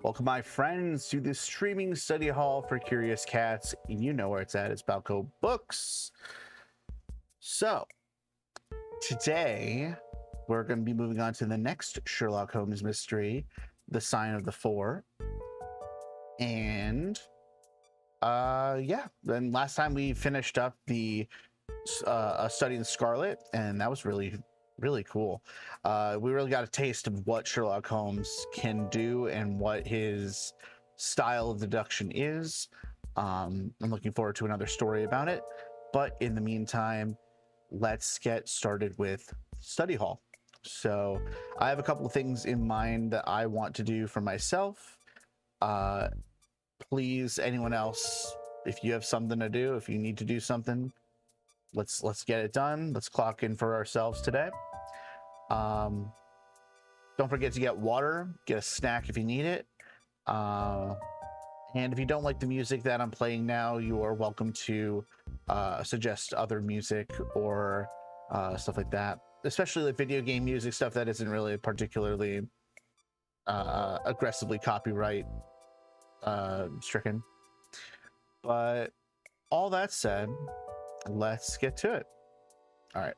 Welcome, my friends, to the streaming study hall for curious cats. You know where it's at. It's Balco Books. So, today we're going to be moving on to the next Sherlock Holmes mystery, The Sign of the Four. And, then last time we finished up the Study in Scarlet, and that was really cool. We really got a taste of what Sherlock Holmes can do and what his style of deduction is. I'm looking forward to another story about it, but in the meantime, let's get started with study hall. So I have a couple of things in mind that I want to do for myself. Please, anyone else, if you have something to do, if you need to do something, let's get it done. Let's clock in for ourselves today. Don't forget to get water, get a snack if you need it. And if you don't like the music that I'm playing now, you are welcome to suggest other music or stuff like that, especially like video game music stuff that isn't really particularly aggressively copyright stricken. But all that said, let's get to it. All right.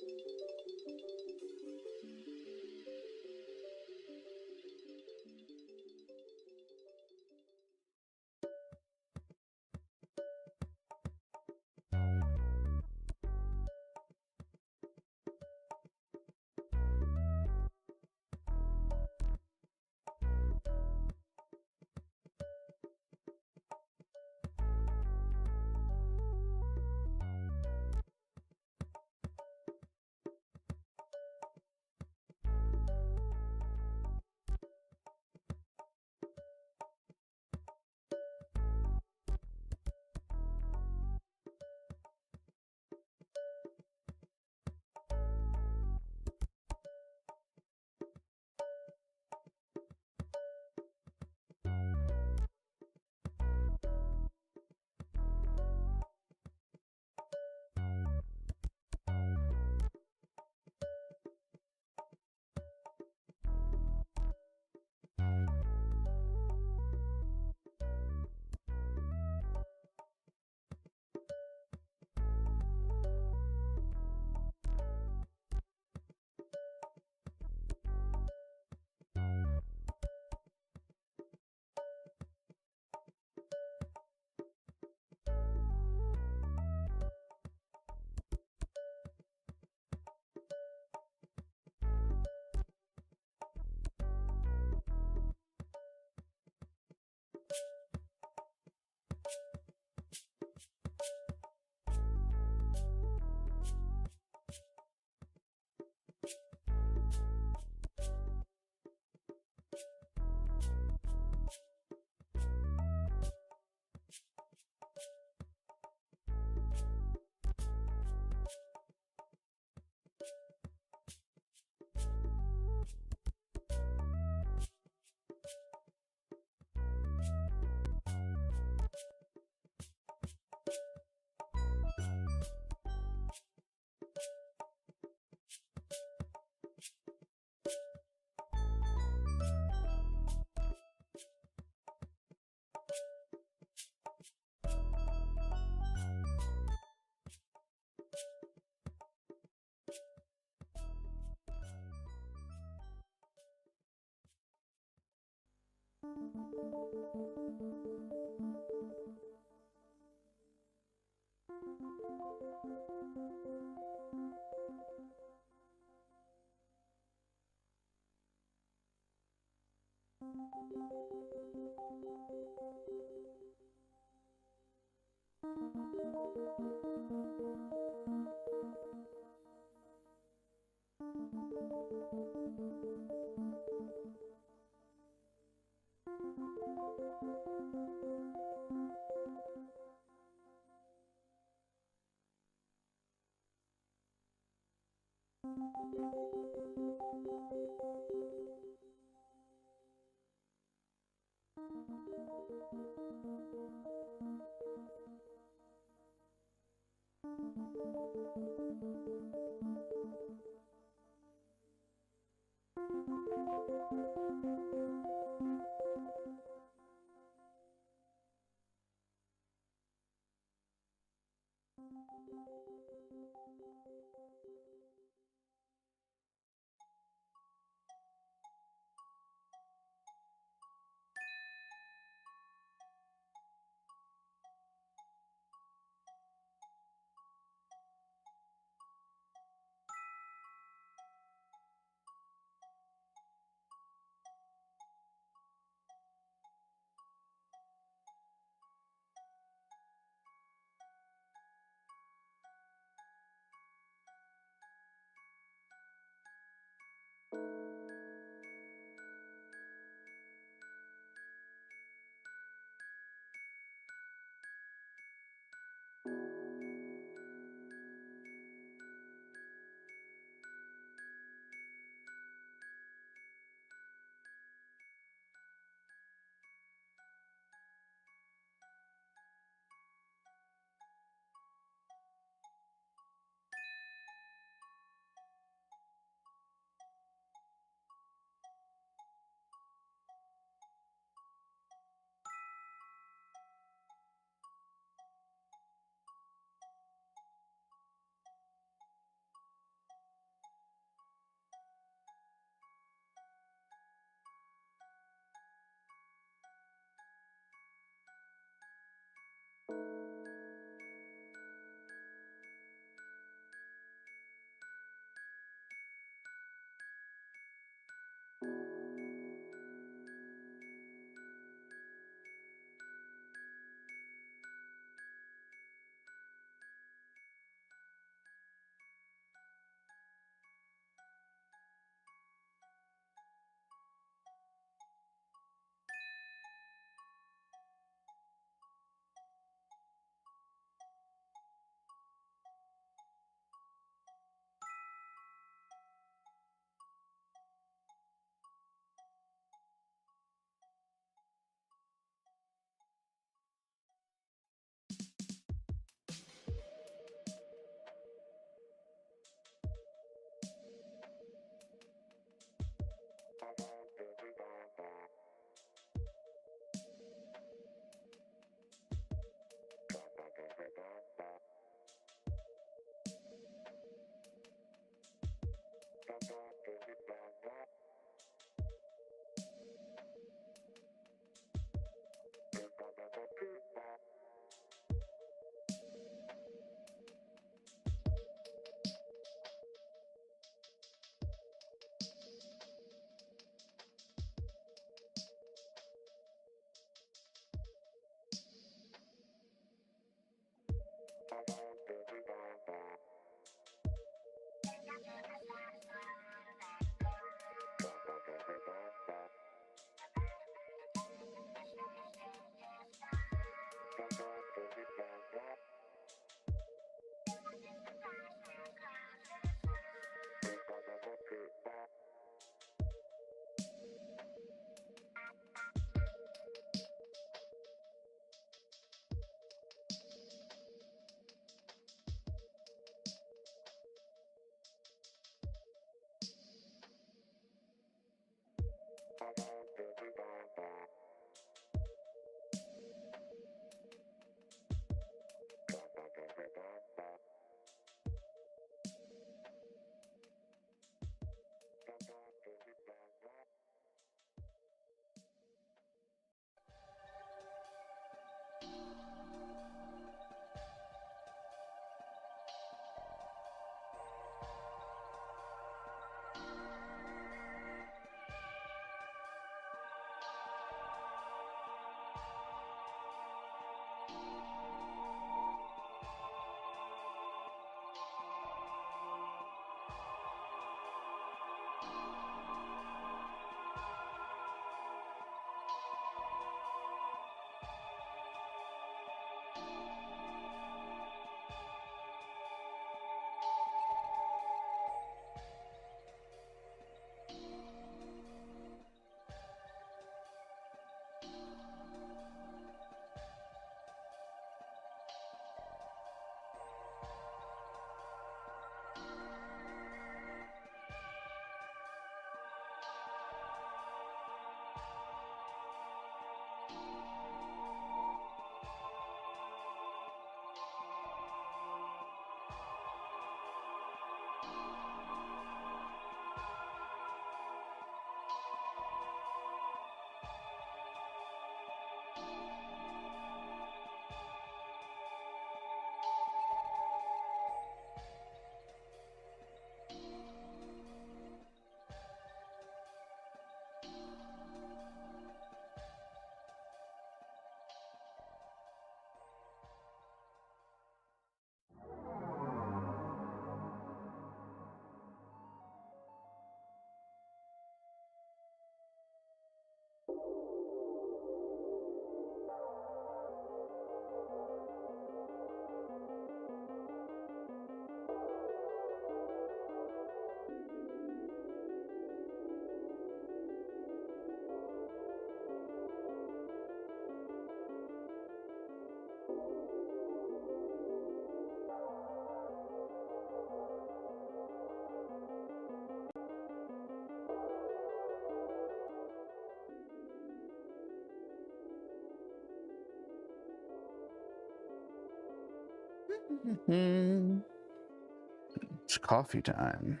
It's coffee time.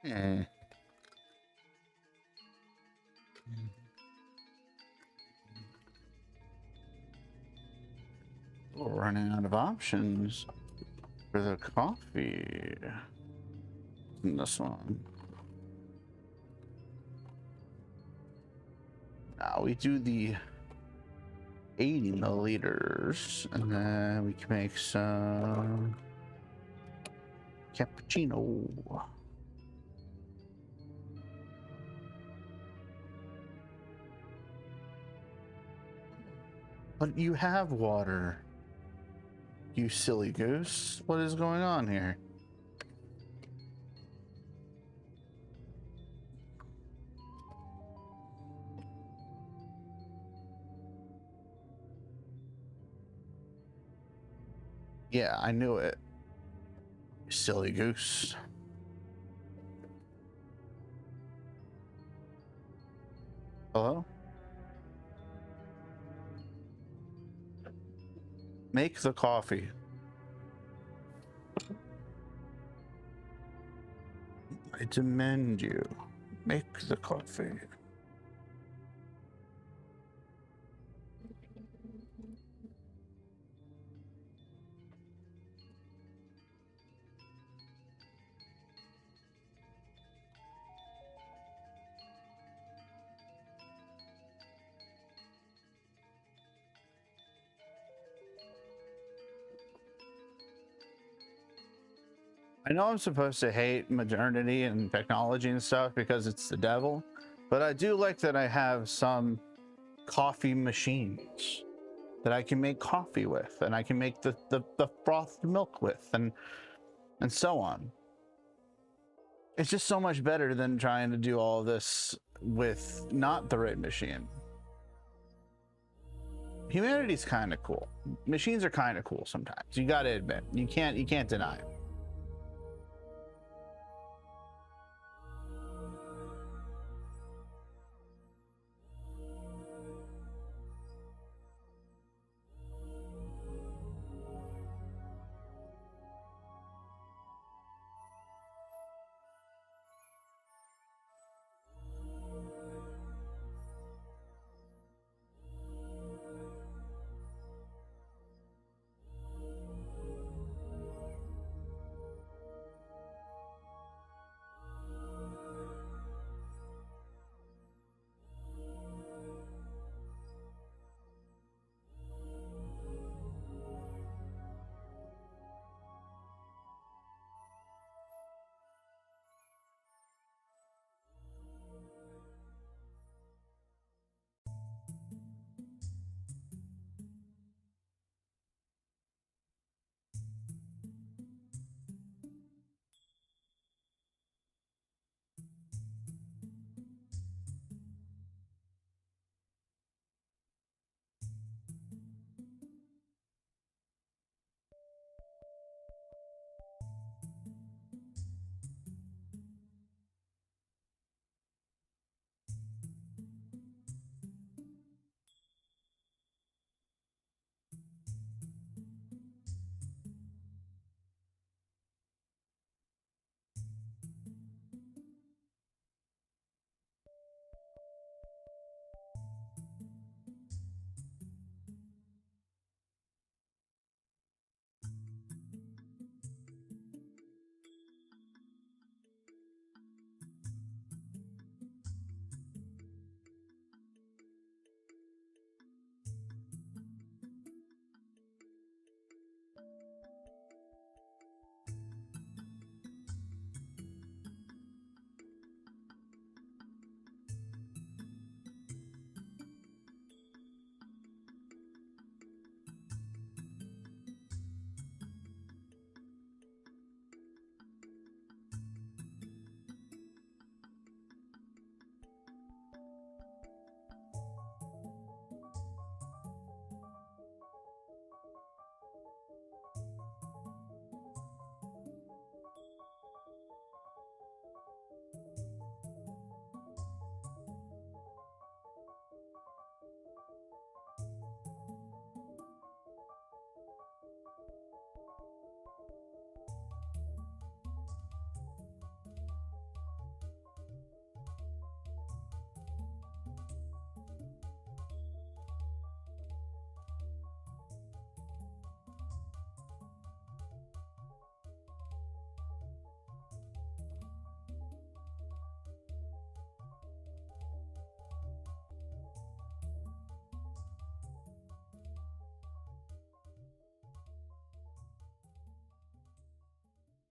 Hmm. We're running out of options for the coffee. This one. Now we do the 80 milliliters, and then we can make some cappuccino. But you have water, you silly goose. What is going on here? Yeah, I knew it. Silly goose. Hello? Make the coffee. I demand you. Make the coffee. I know I'm supposed to hate modernity and technology and stuff because it's the devil, but I do like that I have some coffee machines that I can make coffee with, and I can make the frothed milk with, and so on. It's just so much better than trying to do all this with not the right machine. Humanity's kind of cool. Machines are kind of cool sometimes. You got to admit, you can't deny it.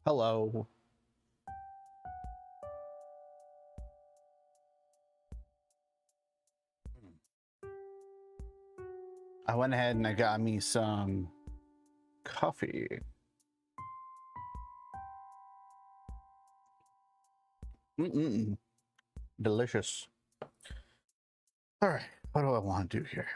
Hello. I went ahead and I got me some coffee. Mm-mm. Delicious. All right, what do I want to do here?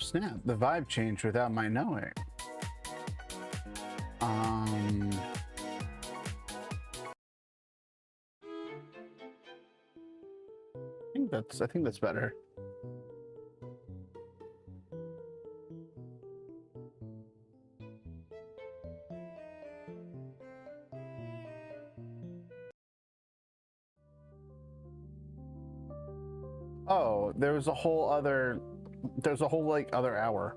snap. The vibe changed without my knowing. I think that's better. Oh, there's a whole like other hour.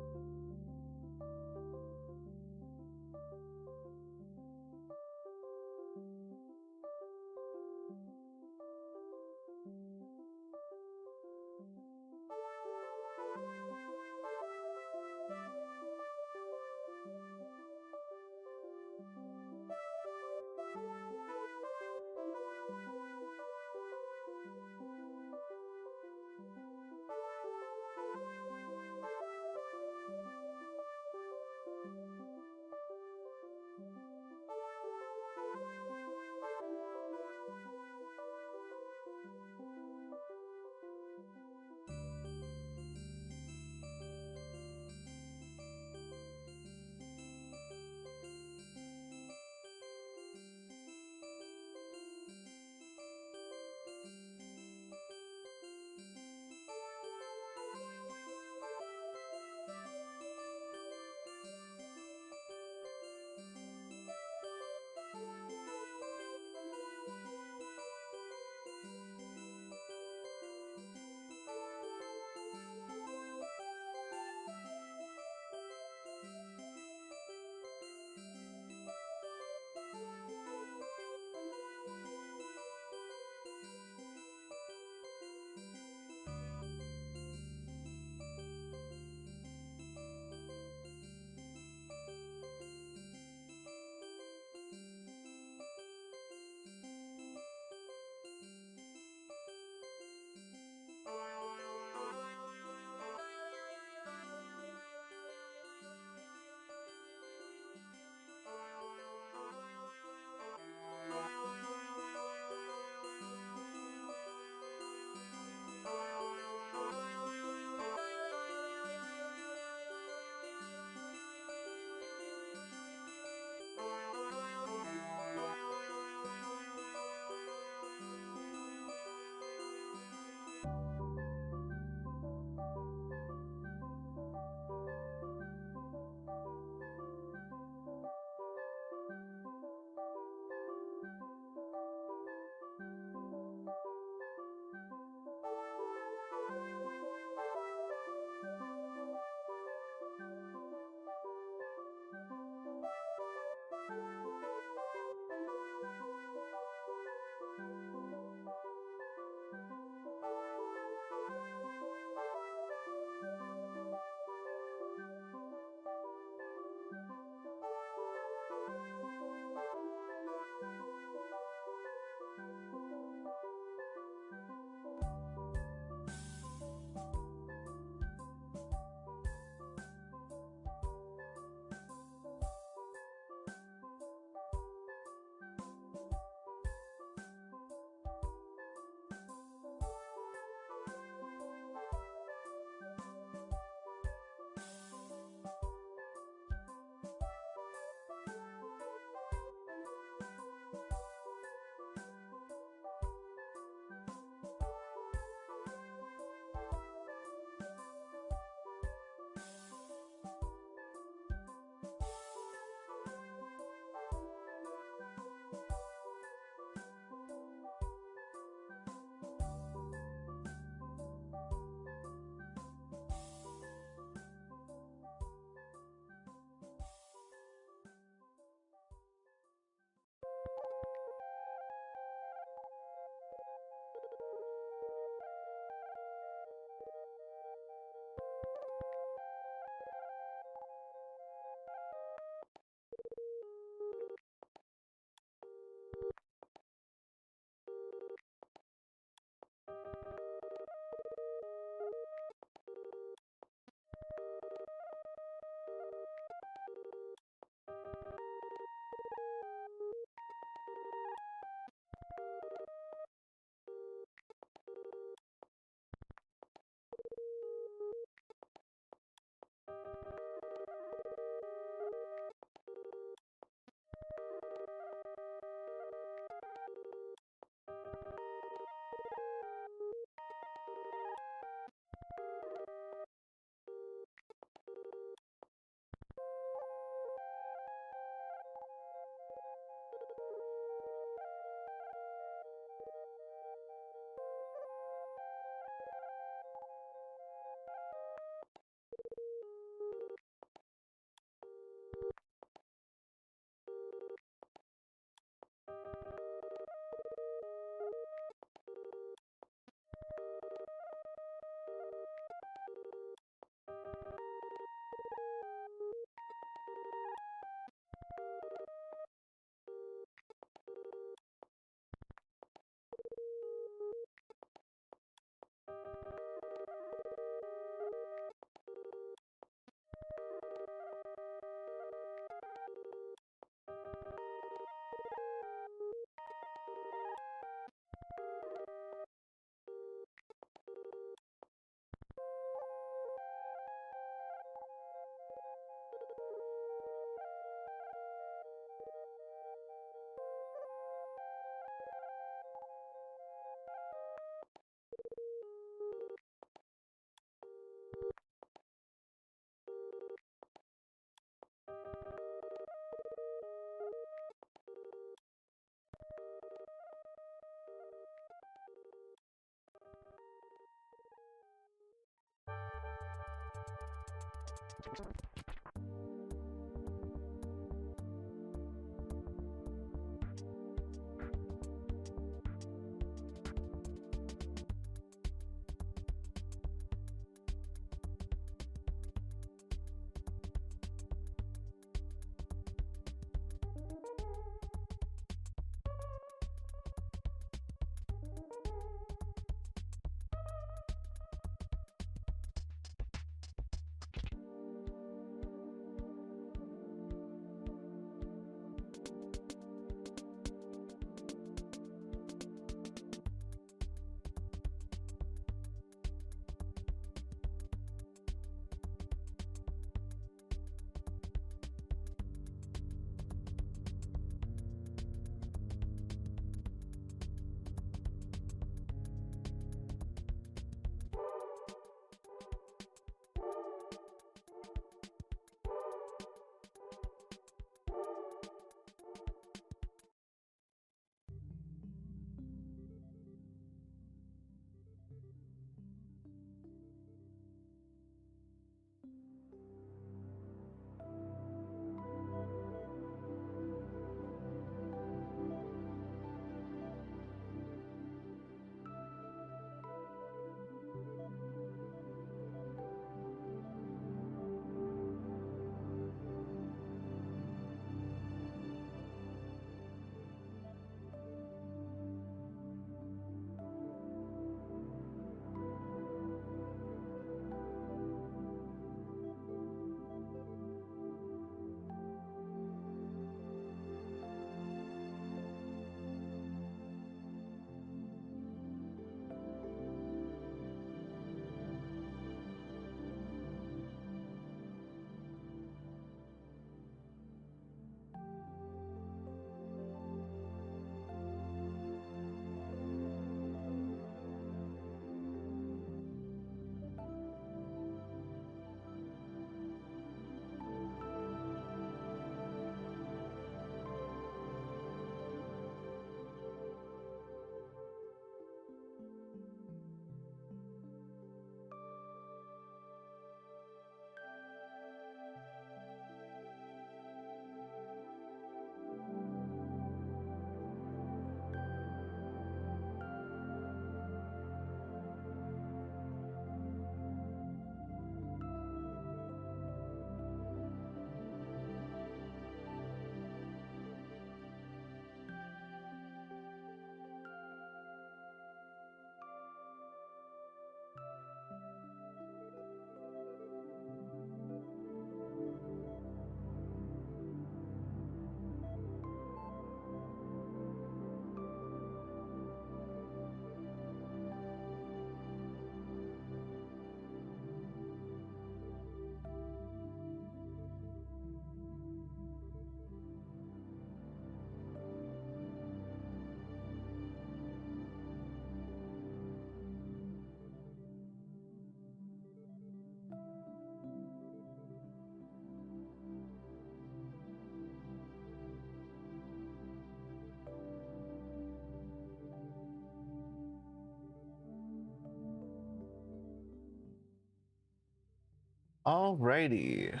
Alrighty.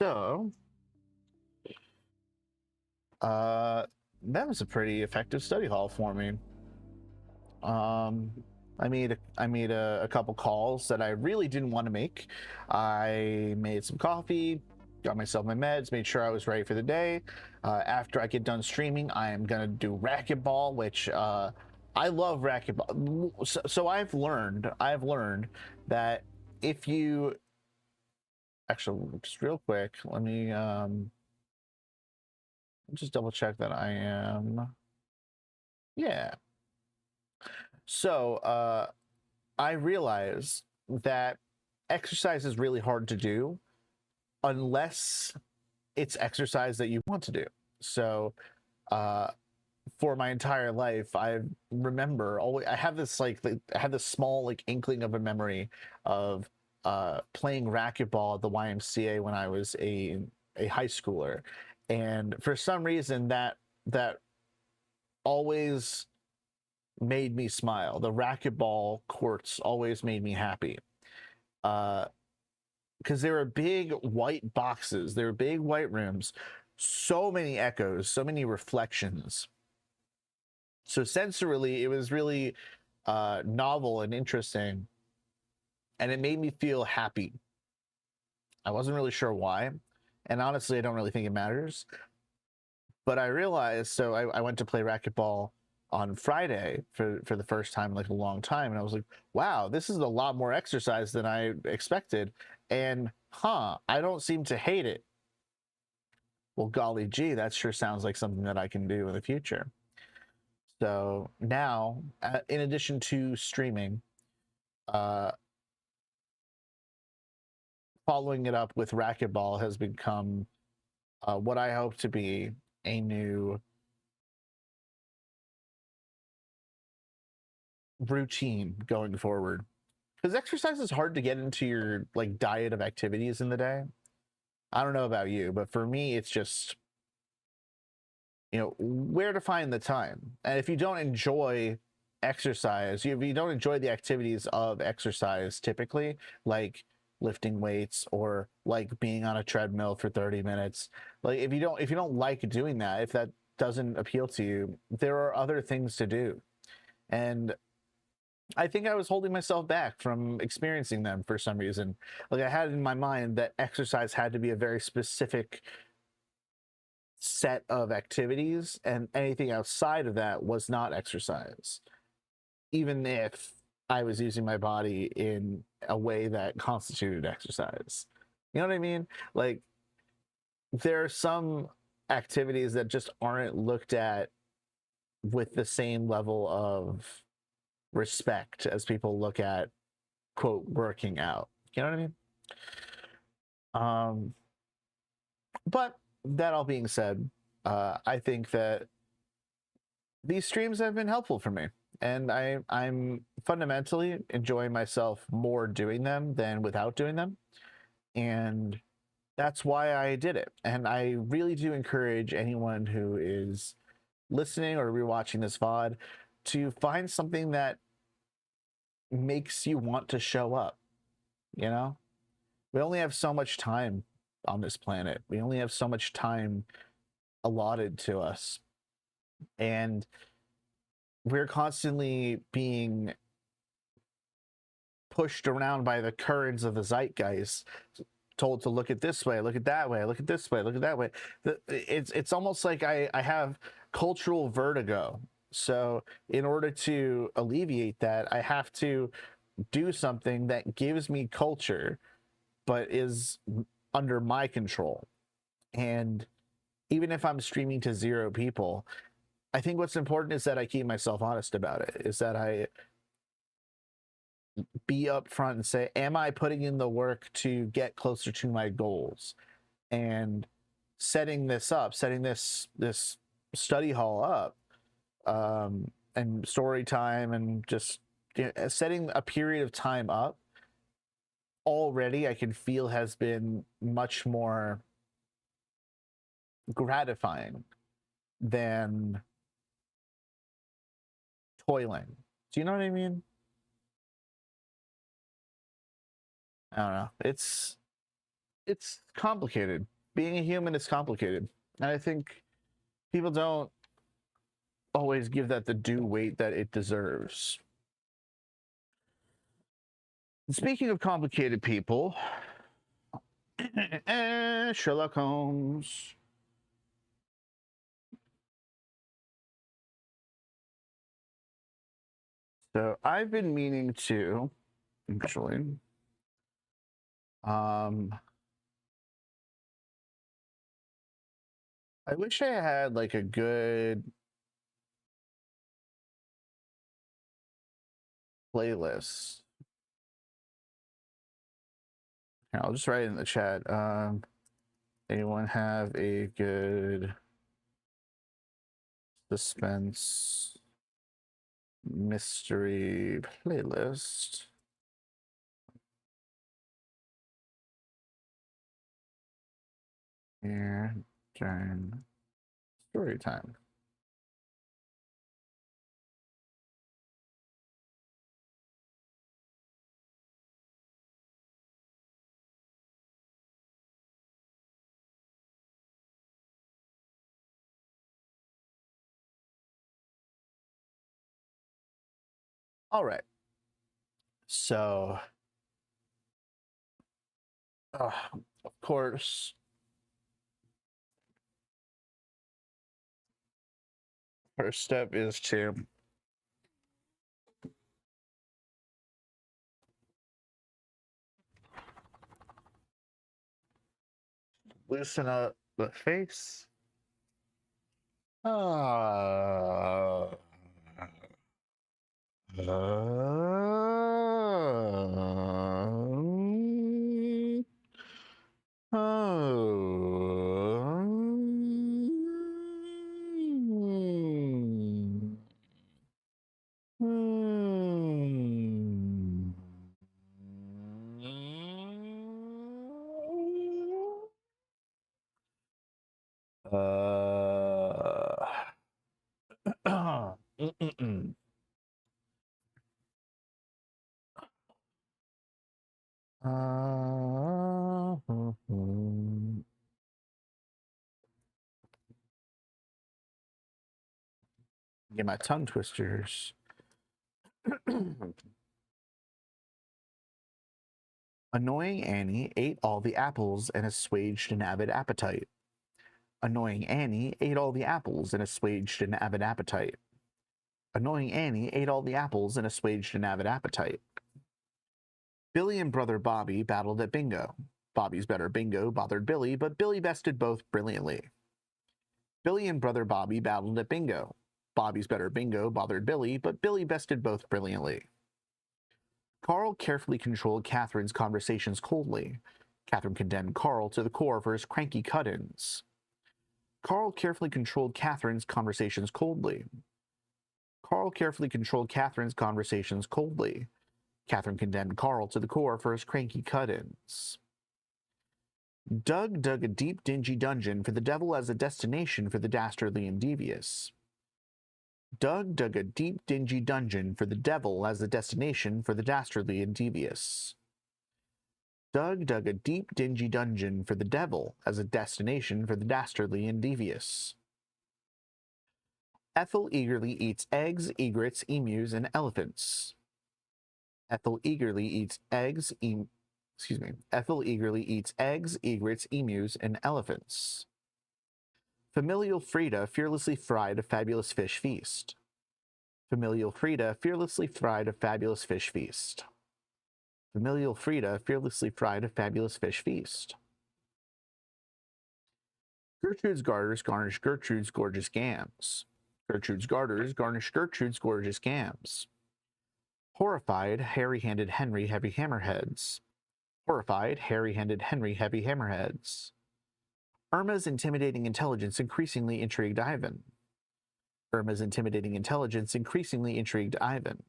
So, uh, that was a pretty effective study hall for me. Um, I made a couple calls that I really didn't want to make. I made some coffee, got myself my meds, made sure I was ready for the day. After I get done streaming, I am gonna do racquetball, which I love racquetball. So I've learned that if you actually just real quick, let me just double check that I am. Yeah. So I realize that exercise is really hard to do unless it's exercise that you want to do. So uh for my entire life, I remember always I have this I have this small inkling of a memory of playing racquetball at the YMCA when I was a high schooler, and for some reason that always made me smile. The racquetball courts always made me happy. because they were big white boxes, they were big white rooms, so many echoes, so many reflections. So sensorily, it was really novel and interesting, and it made me feel happy. I wasn't really sure why, and honestly, I don't really think it matters. But I realized, so I went to play racquetball on Friday for the first time in like a long time, and I was like, wow, this is a lot more exercise than I expected, and I don't seem to hate it. Well, golly gee, that sure sounds like something that I can do in the future. So now, in addition to streaming, uh, following it up with racquetball has become what I hope to be a new routine going forward. Because exercise is hard to get into your like diet of activities in the day. I don't know about you, but for me, it's just, where to find the time. And if you don't enjoy exercise, if you don't enjoy the activities of exercise typically, like lifting weights or like being on a treadmill for 30 minutes, like if you don't like doing that, if that doesn't appeal to you, there are other things to do. And I think I was holding myself back from experiencing them for some reason. Like I had in my mind that exercise had to be a very specific set of activities, and anything outside of that was not exercise, even if I was using my body in a way that constituted exercise. You know what I mean? Like there are some activities that just aren't looked at with the same level of respect as people look at quote working out. You know what I mean? Um, but that all being said, I think that these streams have been helpful for me, and I'm fundamentally enjoying myself more doing them than without doing them, and that's why I did it. And I really do encourage anyone who is listening or rewatching this VOD to find something that makes you want to show up. You know, we only have so much time on this planet. We only have so much time allotted to us. And we're constantly being pushed around by the currents of the zeitgeist, told to look at this way, look at that way, look at this way, look at that way. It's almost like I have cultural vertigo. So in order to alleviate that, I have to do something that gives me culture, but is under my control. And even if I'm streaming to 0 people, I think what's important is that I keep myself honest about it, is that I be upfront and say, am I putting in the work to get closer to my goals? And setting this study hall up, and story time, and just setting a period of time up already, I can feel has been much more gratifying than toiling. Do you know what I mean? I don't know. It's complicated. Being a human is complicated. And I think people don't always give that the due weight that it deserves. Speaking of complicated people, Sherlock Holmes. So I've been meaning to, actually, I wish I had like a good playlist. Here, I'll just write it in the chat. Anyone have a good suspense mystery playlist? Here during story time. All right. So, of course, first step is to loosen up the face. Uh, Get my tongue twisters. Annoying Annie ate all the apples and assuaged an avid appetite. Annoying Annie ate all the apples and assuaged an avid appetite. Annoying Annie ate all the apples and assuaged an avid appetite. Billy and brother Bobby battled at bingo. Bobby's better bingo bothered Billy, but Billy bested both brilliantly. Billy and brother Bobby battled at bingo. Bobby's better bingo bothered Billy, but Billy bested both brilliantly. Carl carefully controlled Catherine's conversations coldly. Catherine condemned Carl to the core for his cranky cut-ins. Carl carefully controlled Catherine's conversations coldly. Carl carefully controlled Catherine's conversations coldly. Catherine condemned Carl to the core for his cranky cut-ins. Doug dug a deep, dingy dungeon for the devil as a destination for the dastardly and devious. Doug dug a deep, dingy dungeon for the devil as a destination for the dastardly and devious. Doug dug a deep, dingy dungeon for the devil as a destination for the dastardly and devious. Ethel eagerly eats eggs, egrets, emus, and elephants. Ethel eagerly eats eggs, Ethel eagerly eats eggs, egrets, emus, and elephants. Familial Frida fearlessly fried a fabulous fish feast. Familial Frida fearlessly fried a fabulous fish feast. Familial Frida fearlessly fried a fabulous fish feast. Gertrude's garters garnish Gertrude's gorgeous gams. Gertrude's garters garnish Gertrude's gorgeous gams. Horrified, hairy-handed Henry heavy hammerheads. Horrified, hairy-handed Henry heavy hammerheads. Irma's intimidating intelligence increasingly intrigued Ivan. Irma's intimidating intelligence increasingly intrigued Ivan.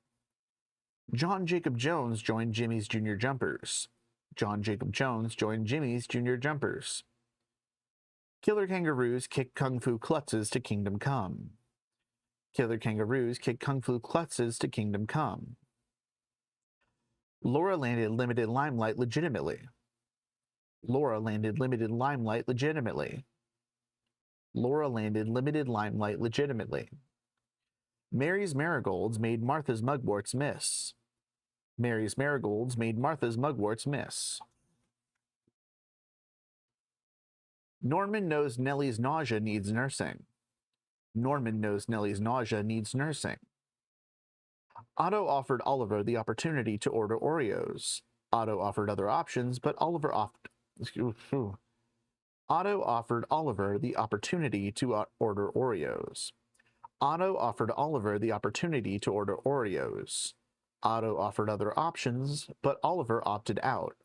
John Jacob Jones joined Jimmy's Junior Jumpers. John Jacob Jones joined Jimmy's Junior Jumpers. Killer kangaroos kick kung fu klutzes to kingdom come. Killer kangaroos kick kung fu klutzes to kingdom come. Laura landed limited limelight legitimately. Laura landed limited limelight legitimately. Laura landed limited limelight legitimately. Mary's marigolds made Martha's mugworts miss. Mary's marigolds made Martha's mugworts miss. Norman knows Nellie's nausea needs nursing. Norman knows Nellie's nausea needs nursing. Otto offered Oliver the opportunity to order Oreos. Otto offered other options, but Otto offered Oliver the opportunity to order Oreos. Otto offered Oliver the opportunity to order Oreos. Otto offered other options, but Oliver opted out.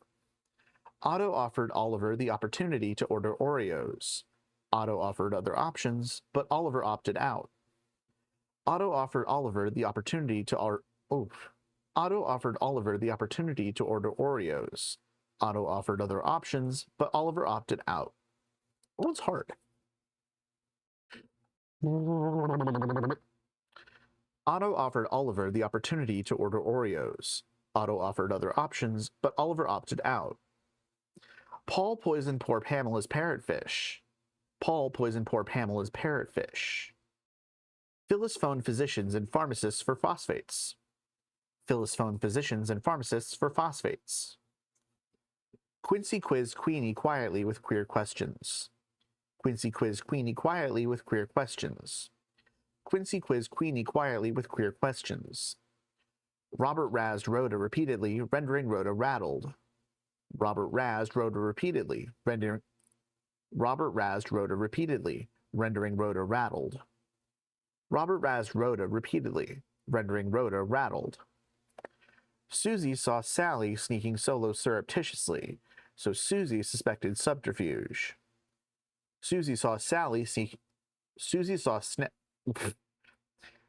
Otto offered Oliver the opportunity to order Oreos. Otto offered other options, but Oliver opted out. Otto offered Oliver the opportunity to Otto offered Oliver the opportunity to order Oreos. Otto offered other options, but Oliver opted out. That one's hard. Otto offered Oliver the opportunity to order Oreos. Otto offered other options, but Oliver opted out. Paul poisoned poor Pamela's parrotfish. Paul poisoned poor Pamela's parrotfish. Phyllis phoned physicians and pharmacists for phosphates. Phyllis phoned physicians and pharmacists for phosphates. Quincy quizzed Queenie quietly with queer questions. Quincy quizzed Queenie quietly with queer questions. Quincy quizzed Queenie quietly with queer questions. Robert razzed Rhoda repeatedly, rendering Rhoda rattled. Robert razzed Rhoda repeatedly, rendering Robert razzed Rhoda repeatedly, rendering Rhoda rattled. Robert razzed Rhoda repeatedly, rendering Rhoda rattled. Susie saw Sally sneaking solo surreptitiously, so Susie suspected subterfuge. Susie saw Sally sneak. Susie saw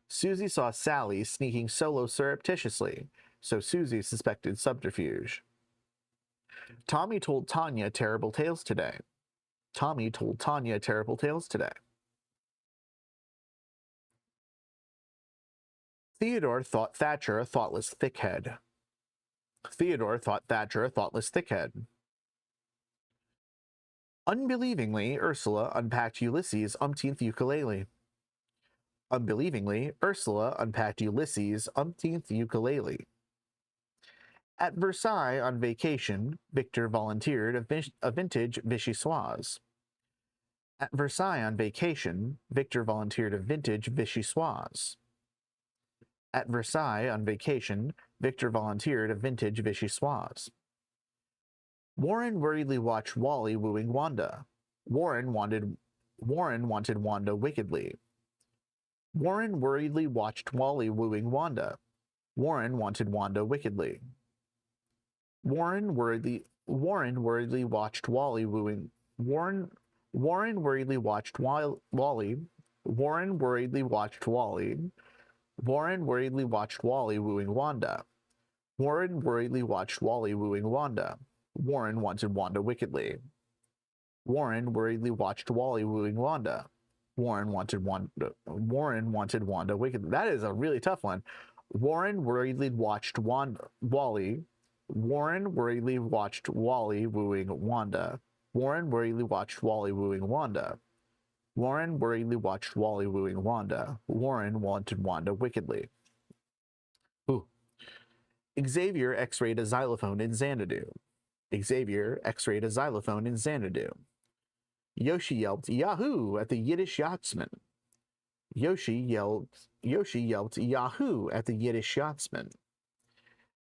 Susie saw Sally sneaking solo surreptitiously, so Susie suspected subterfuge. Tommy told Tanya terrible tales today. Tommy told Tanya terrible tales today. Theodore thought Thatcher a thoughtless thickhead. Theodore thought Thatcher a thoughtless thickhead. Unbelievingly, Ursula unpacked Ulysses' umpteenth ukulele. Unbelievingly, Ursula unpacked Ulysses' umpteenth ukulele. At Versailles on vacation, Victor volunteered a vintage Vichyssoise. At Versailles on vacation, Victor volunteered a vintage Vichyssoise. At Versailles on vacation, Victor volunteered a vintage Vichyssoise. Warren worriedly watched Wally wooing Wanda. Warren wanted Wanda wickedly. Warren worriedly watched Wally wooing Wanda. Warren wanted Wanda wickedly. Warren worriedly watched Wally wooing Warren worriedly watched Wally. Warren worriedly watched Wally. Warren worriedly watched Wally wooing Wanda. Warren worriedly watched Wally wooing Wanda. Warren wanted Wanda wickedly. Warren worriedly watched Wally wooing Wanda. Warren wanted Wanda wickedly. That is a really tough one. Warren worriedly watched Wally. Warren worriedly watched Wally wooing Wanda. Warren worriedly watched Wally wooing Wanda. Warren worriedly watched Wally wooing Wanda. Warren wanted Wanda wickedly. Ooh. Xavier x-rayed a xylophone in Xanadu. Xavier x-rayed a xylophone in Xanadu. Yoshi yelped Yahoo at the Yiddish yachtsman. Yoshi yelped Yahoo at the Yiddish yachtsman.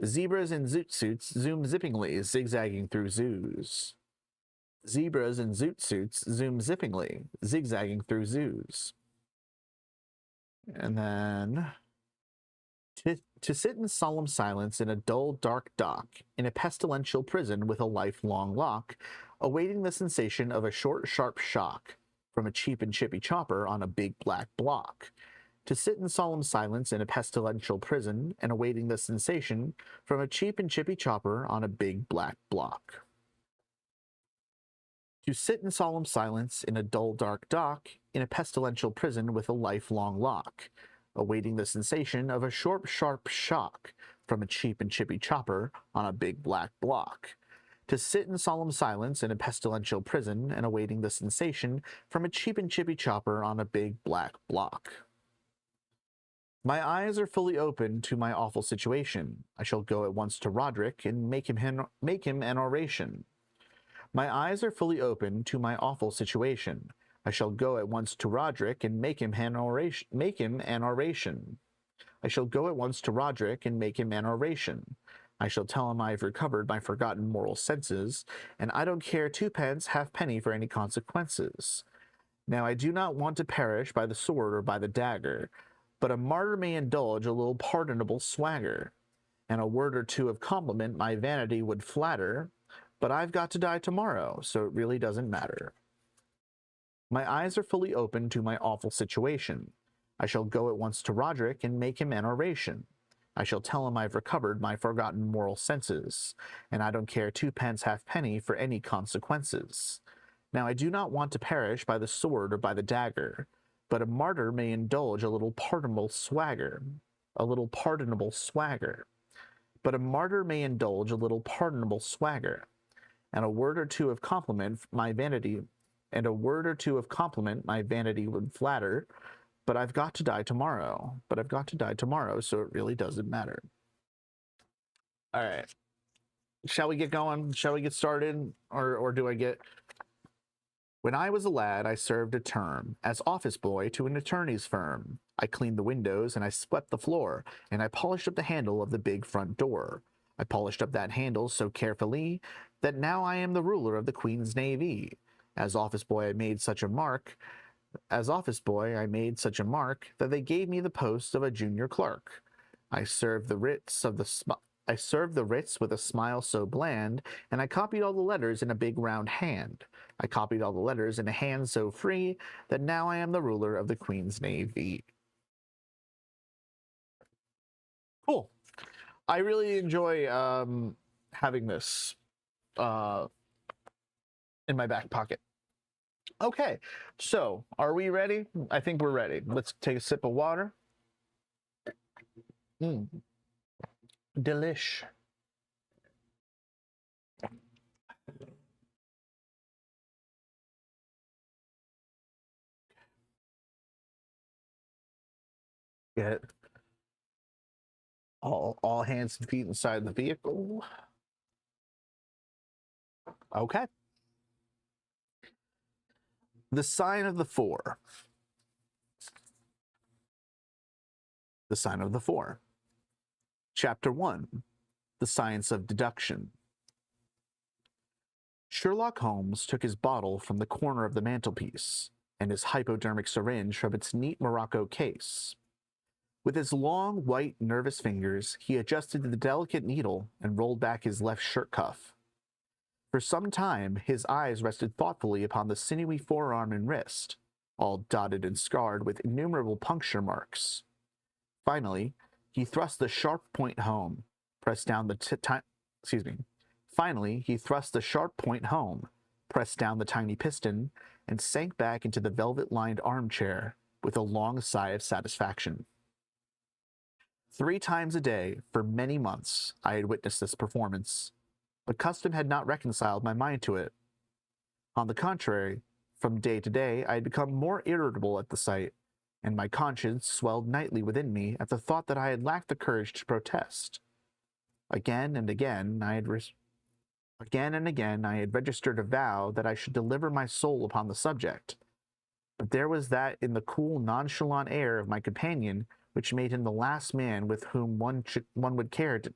Zebras in zoot suits zoom zippingly, zigzagging through zoos. Zebras in zoot suits zoom zippingly, zigzagging through zoos. And then to sit in solemn silence in a dull, dark dock, in a pestilential prison with a lifelong lock, awaiting the sensation of a short, sharp shock from a cheap and chippy chopper on a big black block. To sit in solemn silence in a pestilential prison and awaiting the sensation from a cheap and chippy chopper on a big black block. To sit in solemn silence in a dull, dark dock, in a pestilential prison with a lifelong lock, awaiting the sensation of a short, sharp shock from a cheap and chippy chopper on a big black block. To sit in solemn silence in a pestilential prison and awaiting the sensation from a cheap and chippy chopper on a big black block. My eyes are fully open to my awful situation. I shall go at once to Roderick and make him an oration. My eyes are fully open to my awful situation. I shall go at once to Roderick and make him an oration. I shall go at once to Roderick and make him an oration. I shall tell him I have recovered my forgotten moral senses, and I don't care twopence halfpenny for any consequences. Now I do not want to perish by the sword or by the dagger, but a martyr may indulge a little pardonable swagger, and a word or two of compliment my vanity would flatter, but I've got to die tomorrow, so it really doesn't matter. My eyes are fully open to my awful situation. I shall go at once to Roderick and make him an oration. I shall tell him I've recovered my forgotten moral senses, and I don't care twopence halfpenny for any consequences. Now I do not want to perish by the sword or by the dagger, but a martyr may indulge a little pardonable swagger. But a martyr may indulge a little pardonable swagger, and a word or two of compliment my vanity would flatter, but I've got to die tomorrow. So it really doesn't matter. All right. Shall we get going? Shall we get started? Or do I get... When I was a lad, I served a term as office boy to an attorney's firm. I cleaned the windows and I swept the floor, and I polished up the handle of the big front door. I polished up that handle so carefully that now I am the ruler of the Queen's Navy. As office boy, I made such a mark that they gave me the post of a junior clerk. I served the writs with a smile so bland, and I copied all the letters in a big round hand. I copied all the letters in a hand so free that now I am the ruler of the Queen's Navy. Cool. I really enjoy having this in my back pocket. Okay, so are we ready? I think we're ready. Let's take a sip of water. Delish. Get all hands and feet inside the vehicle. Okay. The sign of the four. The sign of the four. Chapter 1. The Science of Deduction. Sherlock Holmes took his bottle from the corner of the mantelpiece and his hypodermic syringe from its neat morocco case. With his long, white, nervous fingers, he adjusted the delicate needle and rolled back his left shirt cuff. For some time, his eyes rested thoughtfully upon the sinewy forearm and wrist, all dotted and scarred with innumerable puncture marks. Finally, he thrust the sharp point home, pressed down the tiny piston, and sank back into the velvet-lined armchair with a long sigh of satisfaction. 3 times a day, for many months, I had witnessed this performance, but custom had not reconciled my mind to it. On the contrary, from day to day, I had become more irritable at the sight, and my conscience swelled nightly within me at the thought that I had lacked the courage to protest. Again and again I had registered a vow that I should deliver my soul upon the subject, but there was that in the cool, nonchalant air of my companion which made him the last man with whom one would care to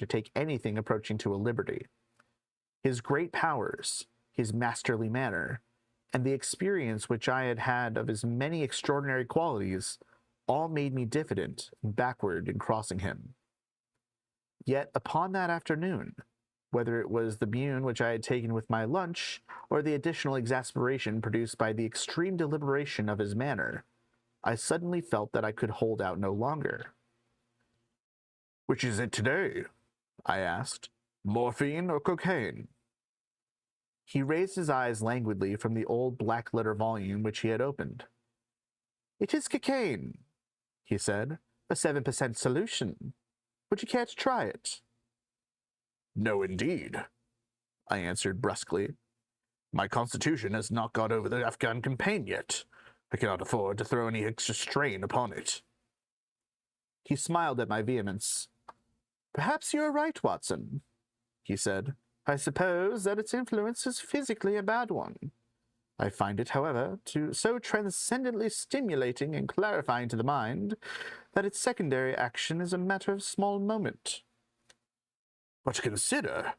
take anything approaching to a liberty. His great powers, his masterly manner, and the experience which I had had of his many extraordinary qualities all made me diffident and backward in crossing him. Yet upon that afternoon, whether it was the bune which I had taken with my lunch, or the additional exasperation produced by the extreme deliberation of his manner, I suddenly felt that I could hold out no longer. "Which is it today?" I asked. "Morphine or cocaine?" He raised his eyes languidly from the old black-letter volume which he had opened. "It is cocaine," he said, "a 7% solution. Would you care to try it?" "No, indeed," I answered brusquely. "My constitution has not got over the Afghan campaign yet. I cannot afford to throw any extra strain upon it." He smiled at my vehemence. "Perhaps you are right, Watson," he said. "I suppose that its influence is physically a bad one. I find it, however, so transcendently stimulating and clarifying to the mind that its secondary action is a matter of small moment." "But consider,"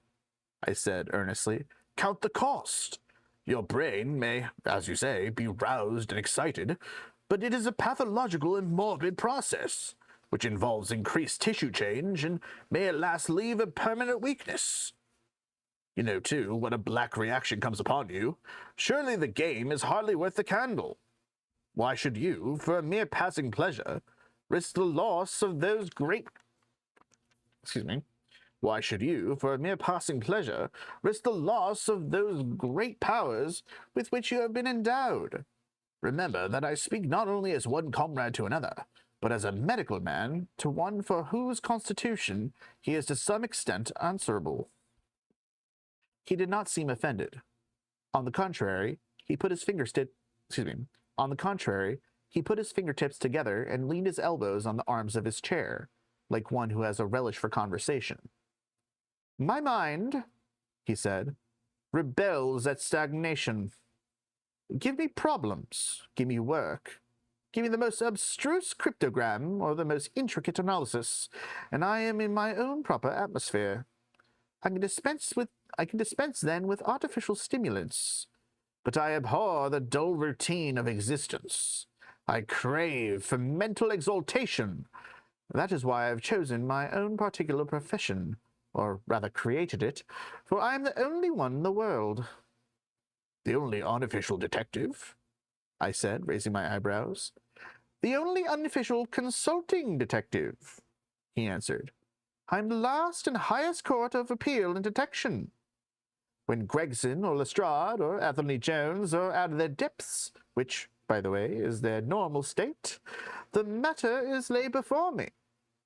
I said earnestly, "count the cost. Your brain may, as you say, be roused and excited, but it is a pathological and morbid process, which involves increased tissue change and may at last leave a permanent weakness. You know, too, when a black reaction comes upon you, surely the game is hardly worth the candle. Why should you, for a mere passing pleasure, risk the loss of those great... Why should you, for a mere passing pleasure, risk the loss of those great powers with which you have been endowed? Remember that I speak not only as one comrade to another, but as a medical man to one for whose constitution he is to some extent answerable." He did not seem offended. On the contrary, he put his fingertip On the contrary, he put his fingertips together and leaned his elbows on the arms of his chair, like one who has a relish for conversation. My mind, he said, rebels at stagnation. Give me problems, give me work, give me the most abstruse cryptogram or the most intricate analysis, and I am in my own proper atmosphere. I can dispense then with artificial stimulants, but I abhor the dull routine of existence. I crave for mental exaltation. That is why I have chosen my own particular profession, or rather created it, for I am the only one in the world. The only unofficial detective? I said, raising my eyebrows. The only unofficial consulting detective, he answered. I am the last and highest court of appeal and detection. When Gregson or Lestrade or Athelney Jones are out of their depths, which, by the way, is their normal state, the matter is laid before me.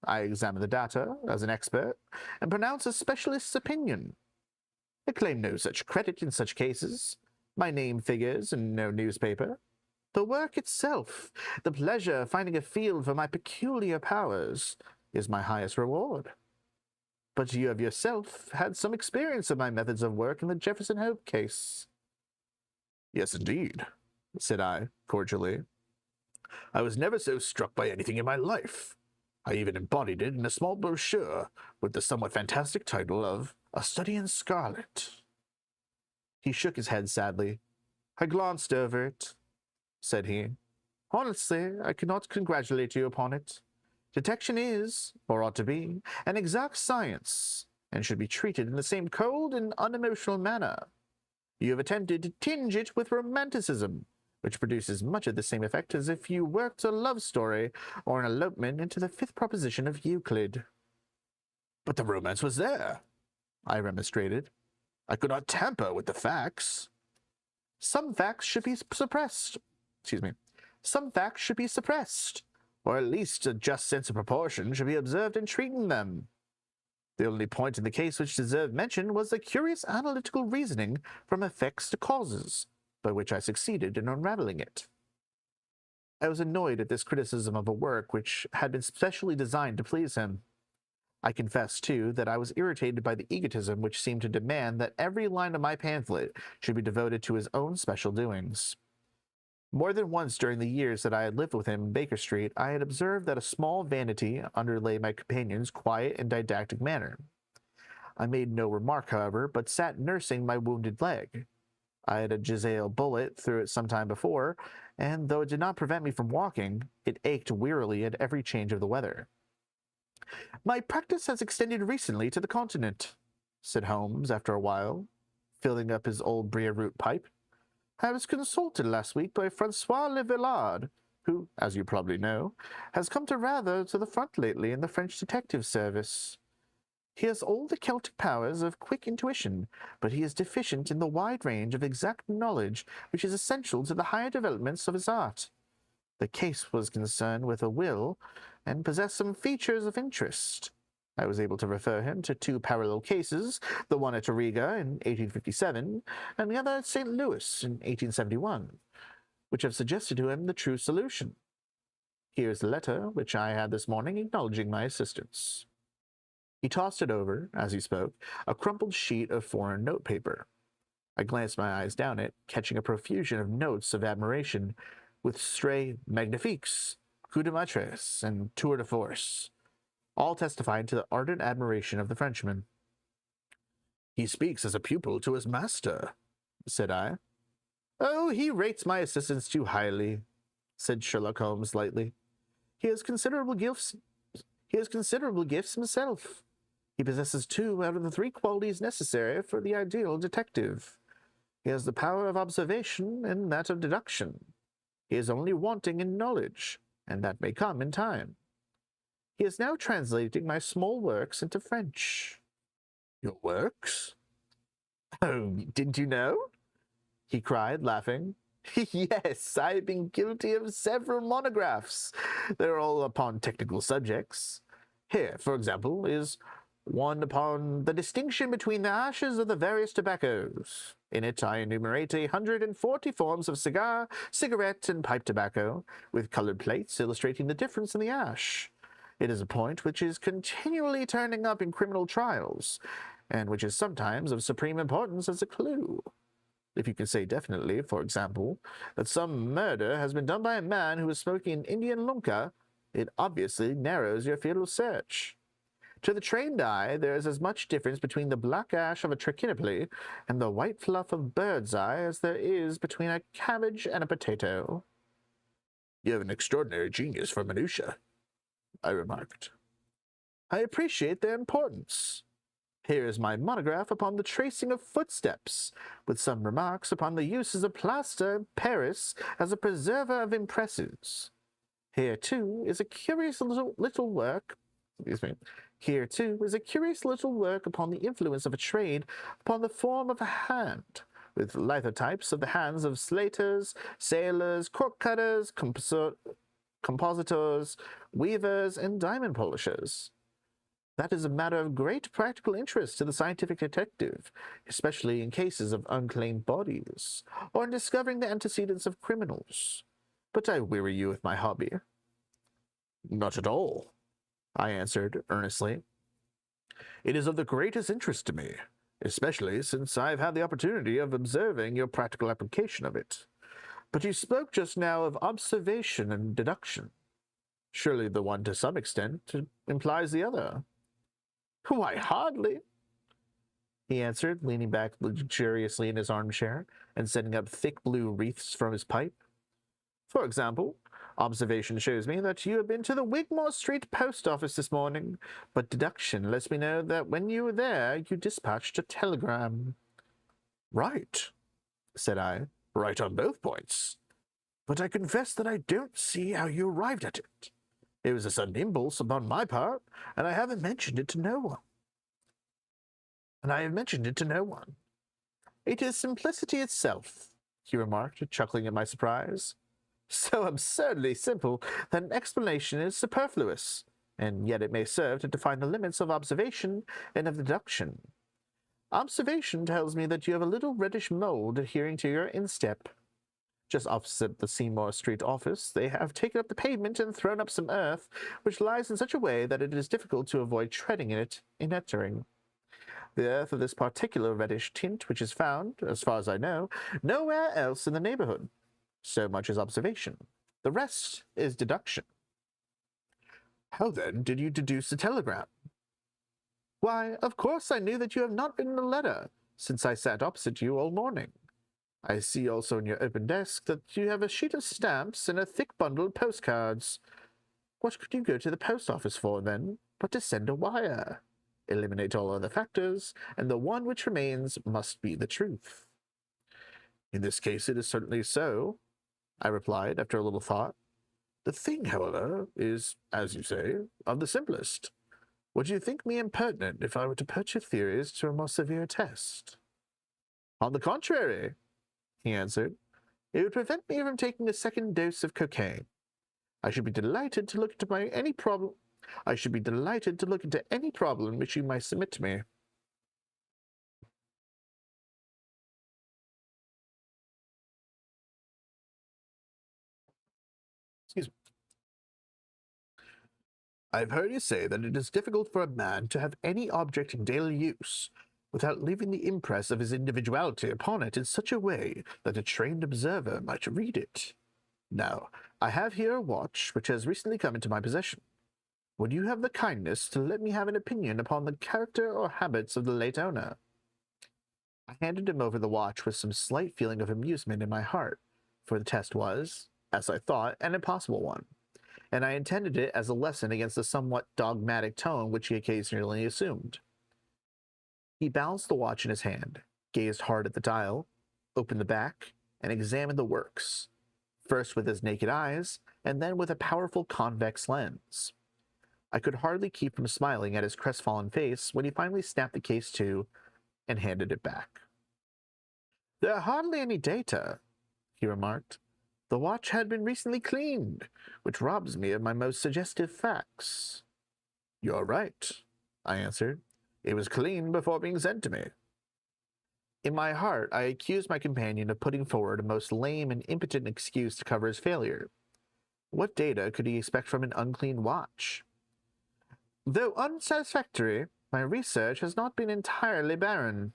I examine the data as an expert and pronounce a specialist's opinion. I claim no such credit in such cases. My name figures in no newspaper. The work itself, the pleasure of finding a field for my peculiar powers, is my highest reward. But you have yourself had some experience of my methods of work in the Jefferson Hope case. Yes, indeed, said I, cordially. I was never so struck by anything in my life. I even embodied it in a small brochure with the somewhat fantastic title of A Study in Scarlet. He shook his head sadly. I glanced over it, said he. Honestly, I cannot congratulate you upon it. Detection is, or ought to be, an exact science, and should be treated in the same cold and unemotional manner. You have attempted to tinge it with romanticism, which produces much of the same effect as if you worked a love story or an elopement into the fifth proposition of Euclid. But the romance was there, I remonstrated. I could not tamper with the facts. Some facts should be suppressed. Some facts should be suppressed, or at least a just sense of proportion should be observed in treating them. The only point in the case which deserved mention was the curious analytical reasoning from effects to causes, by which I succeeded in unraveling it. I was annoyed at this criticism of a work which had been specially designed to please him. I confess, too, that I was irritated by the egotism which seemed to demand that every line of my pamphlet should be devoted to his own special doings. More than once during the years that I had lived with him in Baker Street, I had observed that a small vanity underlay my companion's quiet and didactic manner. I made no remark, however, but sat nursing my wounded leg. I had a Giselle bullet through it some time before, and though it did not prevent me from walking, it ached wearily at every change of the weather. My practice has extended recently to the continent, said Holmes after a while, filling up his old Bria root pipe. I was consulted last week by Francois Le Villard, who, as you probably know, has come rather to the front lately in the French detective service. He has all the Celtic powers of quick intuition, but he is deficient in the wide range of exact knowledge which is essential to the higher developments of his art. The case was concerned with a will, and possessed some features of interest. I was able to refer him to two parallel cases, the one at Riga in 1857, and the other at St. Louis in 1871, which have suggested to him the true solution. Here is the letter which I had this morning acknowledging my assistance. He tossed it over, as he spoke, a crumpled sheet of foreign notepaper. I glanced my eyes down it, catching a profusion of notes of admiration, with stray magnifiques, coup de maîtresse, and tour de force, all testifying to the ardent admiration of the Frenchman. He speaks as a pupil to his master, said I. Oh, he rates my assistants too highly, said Sherlock Holmes lightly. He has considerable gifts himself. He possesses 2 out of the 3 qualities necessary for the ideal detective. He has the power of observation and that of deduction. He is only wanting in knowledge, and that may come in time. He is now translating my small works into French. Your works? Oh, didn't you know? He cried, laughing. Yes, I have been guilty of several monographs. They're all upon technical subjects. Here, for example, is one upon the distinction between the ashes of the various tobaccos. In it I enumerate 140 forms of cigar, cigarette, and pipe tobacco, with colored plates illustrating the difference in the ash. It is a point which is continually turning up in criminal trials, and which is sometimes of supreme importance as a clue. If you can say definitely, for example, that some murder has been done by a man who was smoking an Indian lunka, it obviously narrows your field of search. To the trained eye, there is as much difference between the black ash of a trichinopoly and the white fluff of bird's eye as there is between a cabbage and a potato. You have an extraordinary genius for minutiae, I remarked. I appreciate their importance. Here is my monograph upon the tracing of footsteps, with some remarks upon the uses of plaster in Paris as a preserver of impresses. Here, too, is a curious little work. Here, too, is a curious little work upon the influence of a trade upon the form of a hand, with lithotypes of the hands of slaters, sailors, cork cutters, compositors, weavers, and diamond polishers. That is a matter of great practical interest to the scientific detective, especially in cases of unclaimed bodies, or in discovering the antecedents of criminals. But I weary you with my hobby. Not at all, I answered earnestly. It is of the greatest interest to me, especially since I have had the opportunity of observing your practical application of it. But you spoke just now of observation and deduction. Surely the one to some extent implies the other. Why, hardly, he answered, leaning back luxuriously in his armchair and setting up thick blue wreaths from his pipe. For example, observation shows me that you have been to the Wigmore Street post office this morning, but deduction lets me know that when you were there, you dispatched a telegram. Right, said I, right on both points. But I confess that I don't see how you arrived at it. It was a sudden impulse upon my part, and I haven't mentioned it to no one. It is simplicity itself, he remarked, chuckling at my surprise. So absurdly simple that an explanation is superfluous, and yet it may serve to define the limits of observation and of deduction. Observation tells me that you have a little reddish mold adhering to your instep. Just opposite the Seymour Street office, they have taken up the pavement and thrown up some earth, which lies in such a way that it is difficult to avoid treading in it in entering. The earth of this particular reddish tint, which is found, as far as I know, nowhere else in the neighborhood. So much is observation. The rest is deduction. How then did you deduce the telegram? Why, of course I knew that you have not written a letter, since I sat opposite you all morning. I see also in your open desk that you have a sheet of stamps and a thick bundle of postcards. What could you go to the post office for, then, but to send a wire? Eliminate all other factors, and the one which remains must be the truth. In this case it is certainly so, I replied after a little thought. The thing, however, is, as you say, of the simplest. Would you think me impertinent if I were to put your theories to a more severe test? On the contrary, he answered, it would prevent me from taking a second dose of cocaine. I should be delighted to look into any problem which you might submit to me. Excuse me. I've heard you say that it is difficult for a man to have any object in daily use without leaving the impress of his individuality upon it in such a way that a trained observer might read it. Now, I have here a watch which has recently come into my possession. Would you have the kindness to let me have an opinion upon the character or habits of the late owner? I handed him over the watch with some slight feeling of amusement in my heart, for the test was, as I thought, an impossible one, and I intended it as a lesson against the somewhat dogmatic tone which he occasionally assumed. He balanced the watch in his hand, gazed hard at the dial, opened the back, and examined the works, first with his naked eyes, and then with a powerful convex lens. I could hardly keep from smiling at his crestfallen face when he finally snapped the case to and handed it back. There are hardly any data, he remarked. The watch had been recently cleaned, which robs me of my most suggestive facts. You're right, I answered. It was clean before being sent to me. In my heart, I accused my companion of putting forward a most lame and impotent excuse to cover his failure. What data could he expect from an unclean watch? Though unsatisfactory, my research has not been entirely barren,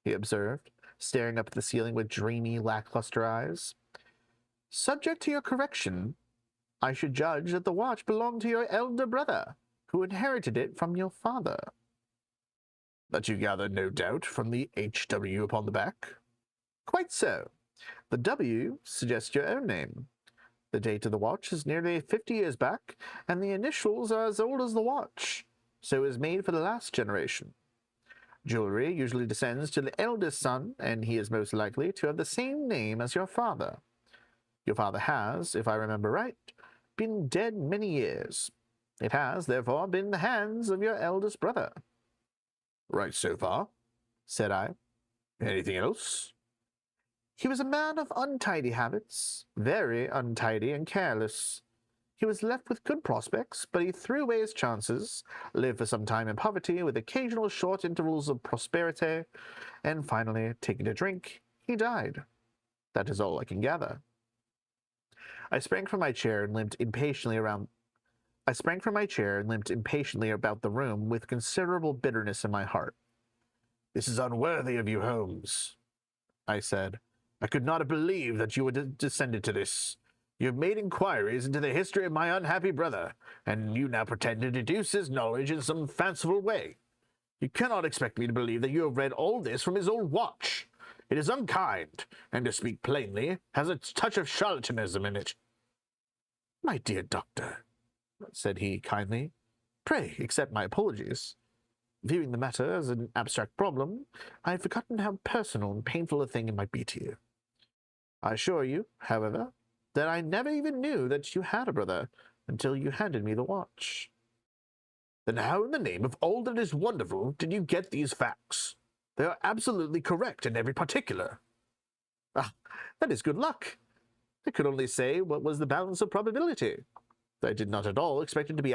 he observed, staring up at the ceiling with dreamy, lackluster eyes. Subject to your correction, I should judge that the watch belonged to your elder brother, who inherited it from your father. That you gather, no doubt, from the HW upon the back? Quite so. The W suggests your own name. The date of the watch is nearly 50 years back, and the initials are as old as the watch, so it was made for the last generation. Jewelry usually descends to the eldest son, and he is most likely to have the same name as your father. Your father has, if I remember right, been dead many years. It has, therefore, been in the hands of your eldest brother. Right so far, said I. Anything else? He was a man of untidy habits, very untidy and careless. He was left with good prospects, but he threw away his chances, lived for some time in poverty with occasional short intervals of prosperity, and finally, taking to drink, he died. That is all I can gather. I sprang from my chair and limped impatiently about the room with considerable bitterness in my heart. This is unworthy of you, Holmes, I said. I could not have believed that you would descended to this. You have made inquiries into the history of my unhappy brother, and you now pretend to deduce his knowledge in some fanciful way. You cannot expect me to believe that you have read all this from his old watch. It is unkind, and to speak plainly, has a touch of charlatanism in it. My dear doctor, said he kindly, pray accept my apologies. Viewing the matter as an abstract problem, I had forgotten how personal and painful a thing it might be to you. I assure you, however, that I never even knew that you had a brother until you handed me the watch. Then how in the name of all that is wonderful did you get these facts? They are absolutely correct in every particular. Ah, that is good luck. I could only say what was the balance of probability. I did not at all expect it to be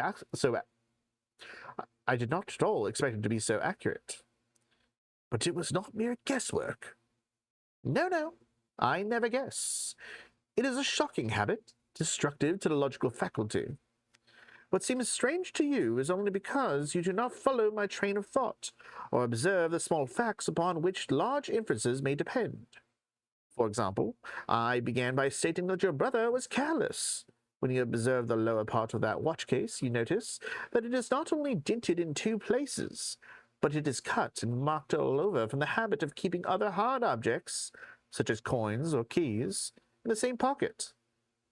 so accurate. But it was not mere guesswork. No, I never guess. It is a shocking habit, destructive to the logical faculty. What seems strange to you is only because you do not follow my train of thought, or observe the small facts upon which large inferences may depend. For example, I began by stating that your brother was careless. When you observe the lower part of that watch case, you notice that it is not only dinted in 2 places, but it is cut and marked all over from the habit of keeping other hard objects, such as coins or keys, in the same pocket.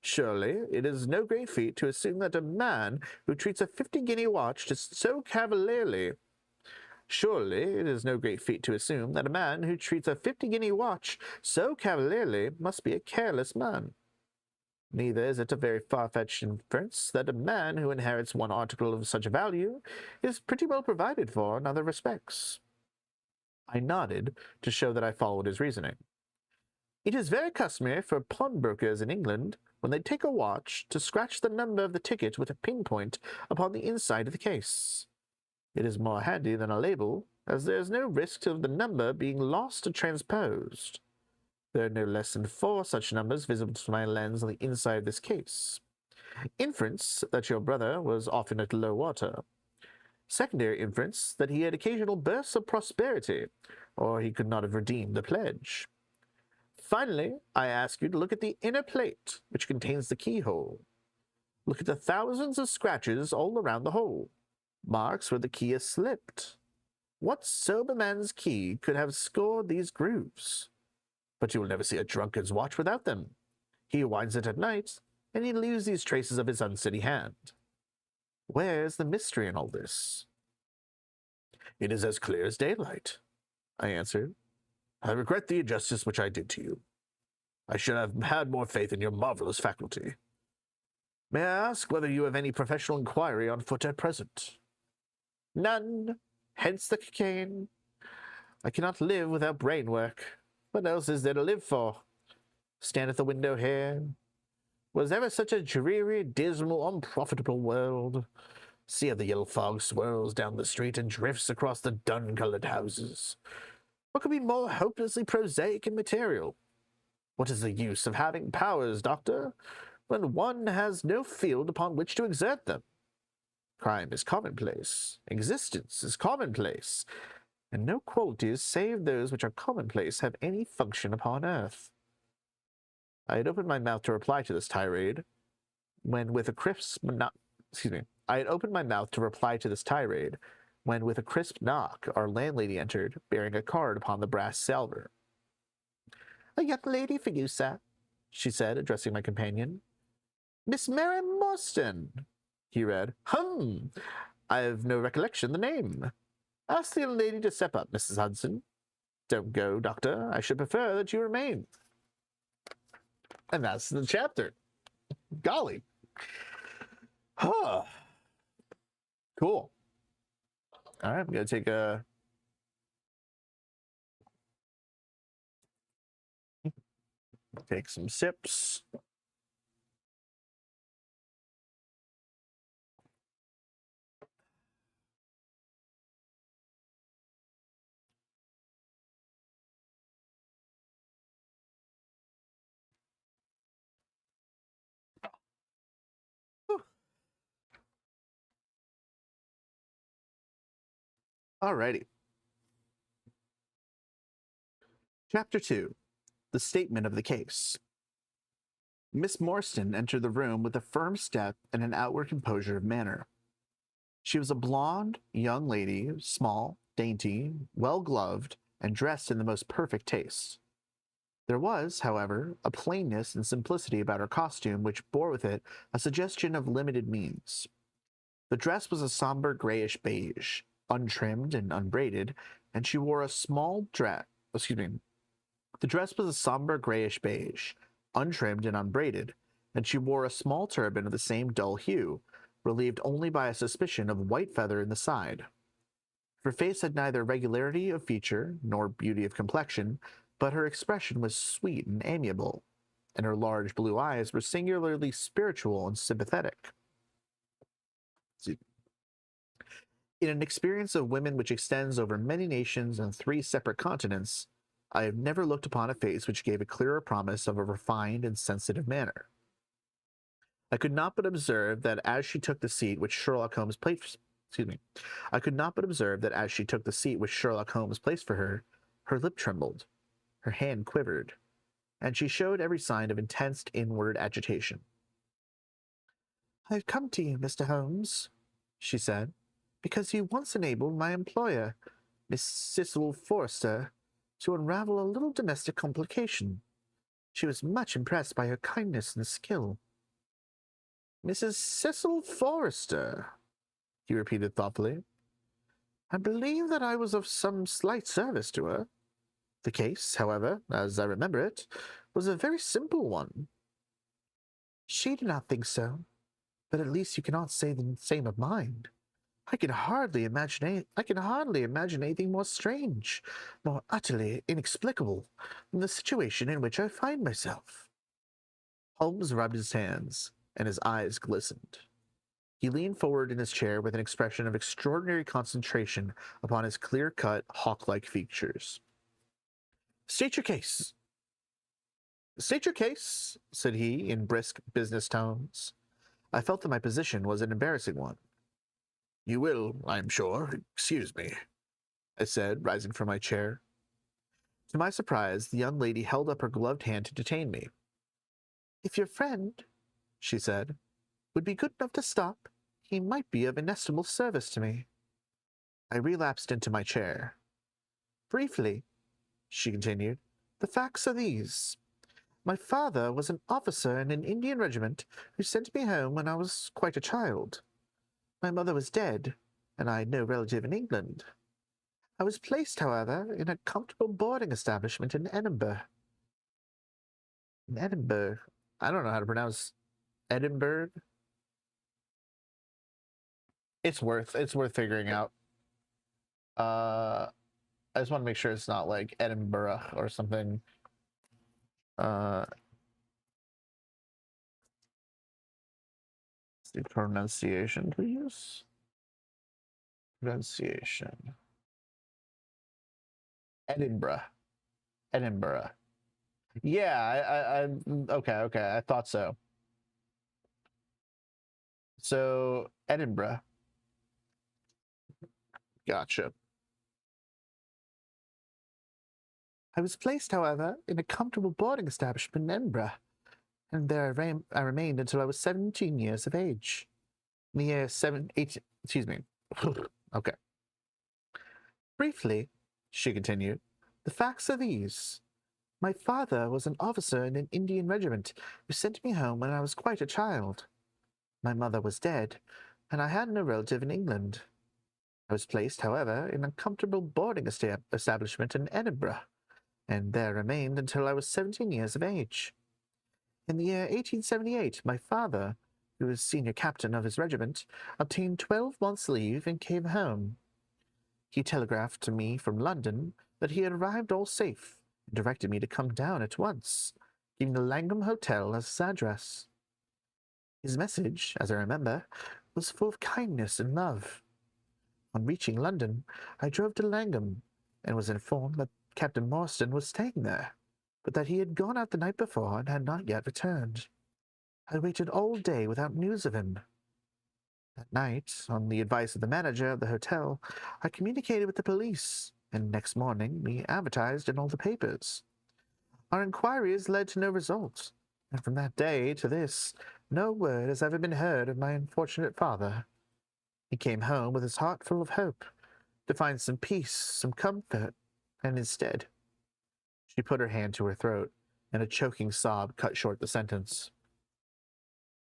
Surely it is no great feat to assume that a man who treats a 50-guinea watch so cavalierly must be a careless man. Neither is it a very far-fetched inference that a man who inherits one article of such value is pretty well provided for in other respects. I nodded to show that I followed his reasoning. It is very customary for pawnbrokers in England, when they take a watch, to scratch the number of the ticket with a pinpoint upon the inside of the case. It is more handy than a label, as there is no risk of the number being lost or transposed. There are no less than 4 such numbers visible to my lens on the inside of this case. Inference that your brother was often at low water. Secondary inference that he had occasional bursts of prosperity, or he could not have redeemed the pledge. Finally, I ask you to look at the inner plate, which contains the keyhole. Look at the thousands of scratches all around the hole, marks where the key has slipped. What sober man's key could have scored these grooves? But you will never see a drunkard's watch without them. He winds it at night, and he leaves these traces of his unsteady hand. Where's the mystery in all this? It is as clear as daylight, I answered. I regret the injustice which I did to you. I should have had more faith in your marvelous faculty. May I ask whether you have any professional inquiry on foot at present? None. Hence the cocaine. I cannot live without brain work. What else is there to live for? Stand at the window here. Was ever such a dreary, dismal, unprofitable world? See how the yellow fog swirls down the street and drifts across the dun-colored houses. What could be more hopelessly prosaic in material? What is the use of having powers, Doctor, when one has no field upon which to exert them? Crime is commonplace. Existence is commonplace. And no qualities save those which are commonplace have any function upon earth. I had opened my mouth to reply to this tirade, when with a crisp I had opened my mouth to reply to this tirade, when with a crisp knock our landlady entered, bearing a card upon the brass salver. "A young lady for you, sir," she said, addressing my companion. "Miss Mary Morstan," he read. I have no recollection of the name. Ask the young lady to step up, Mrs. Hudson. Don't go, Doctor. I should prefer that you remain. And that's the chapter. Golly. Huh. Cool. All right, I'm going to take some sips. Alrighty. Chapter 2. The Statement of the Case. Miss Morstan entered the room with a firm step and an outward composure of manner. She was a blonde, young lady, small, dainty, well-gloved, and dressed in the most perfect taste. There was, however, a plainness and simplicity about her costume which bore with it a suggestion of limited means. The dress was a somber grayish beige, untrimmed and unbraided, and she wore a small The dress was a somber grayish beige, untrimmed and unbraided, and she wore a small turban of the same dull hue, relieved only by a suspicion of white feather in the side. Her face had neither regularity of feature nor beauty of complexion, but her expression was sweet and amiable, and her large blue eyes were singularly spiritual and sympathetic. In an experience of women which extends over many nations and 3 separate continents, I have never looked upon a face which gave a clearer promise of a refined and sensitive manner. I could not but observe that as she took the seat which Sherlock Holmes placed for her, her lip trembled, her hand quivered, and she showed every sign of intense inward agitation. "I have come to you, Mr. Holmes," she said, "because you once enabled my employer, Miss Cecil Forrester, to unravel a little domestic complication. She was much impressed by your kindness and skill." "Mrs. Cecil Forrester," he repeated thoughtfully. "I believe that I was of some slight service to her. The case, however, as I remember it, was a very simple one." "She did not think so, but at least you cannot say the same of mine. I can hardly imagine anything more strange, more utterly inexplicable than the situation in which I find myself." Holmes rubbed his hands, and his eyes glistened. He leaned forward in his chair with an expression of extraordinary concentration upon his clear-cut, hawk-like features. State your case," said he in brisk business tones. I felt that my position was an embarrassing one. "You will, I am sure, excuse me," I said, rising from my chair. To my surprise, the young lady held up her gloved hand to detain me. "If your friend," she said, "would be good enough to stop, he might be of inestimable service to me." I relapsed into my chair. "Briefly," she continued, "the facts are these. My father was an officer in an Indian regiment who sent me home when I was quite a child. My mother was dead, and I had no relative in England. I was placed, however, in a comfortable boarding establishment in Edinburgh. I don't know how to pronounce Edinburgh. It's worth figuring out. I just want to make sure it's not like Edinburgh or something. The pronunciation, please. Pronunciation. Edinburgh. Edinburgh. Yeah, okay. I thought so. So Edinburgh. Gotcha. I was placed, however, in a comfortable boarding establishment in Edinburgh, and there I remained until I was 17 years of age. In the year 18, excuse me. Okay. Briefly, she continued, the facts are these. My father was an officer in an Indian regiment who sent me home when I was quite a child. My mother was dead, and I had no relative in England. I was placed, however, in a comfortable boarding establishment in Edinburgh, and there remained until I was 17 years of age. In the year 1878, my father, who was senior captain of his regiment, obtained 12 months' leave and came home. He telegraphed to me from London that he had arrived all safe, and directed me to come down at once, giving the Langham Hotel as his address. His message, as I remember, was full of kindness and love. On reaching London, I drove to Langham, and was informed that Captain Morstan was staying there, but that he had gone out the night before and had not yet returned. I waited all day without news of him. That night, on the advice of the manager of the hotel, I communicated with the police, and next morning we advertised in all the papers. Our inquiries led to no result, and from that day to this, no word has ever been heard of my unfortunate father. He came home with his heart full of hope, to find some peace, some comfort, and instead, she put her hand to her throat, and a choking sob cut short the sentence.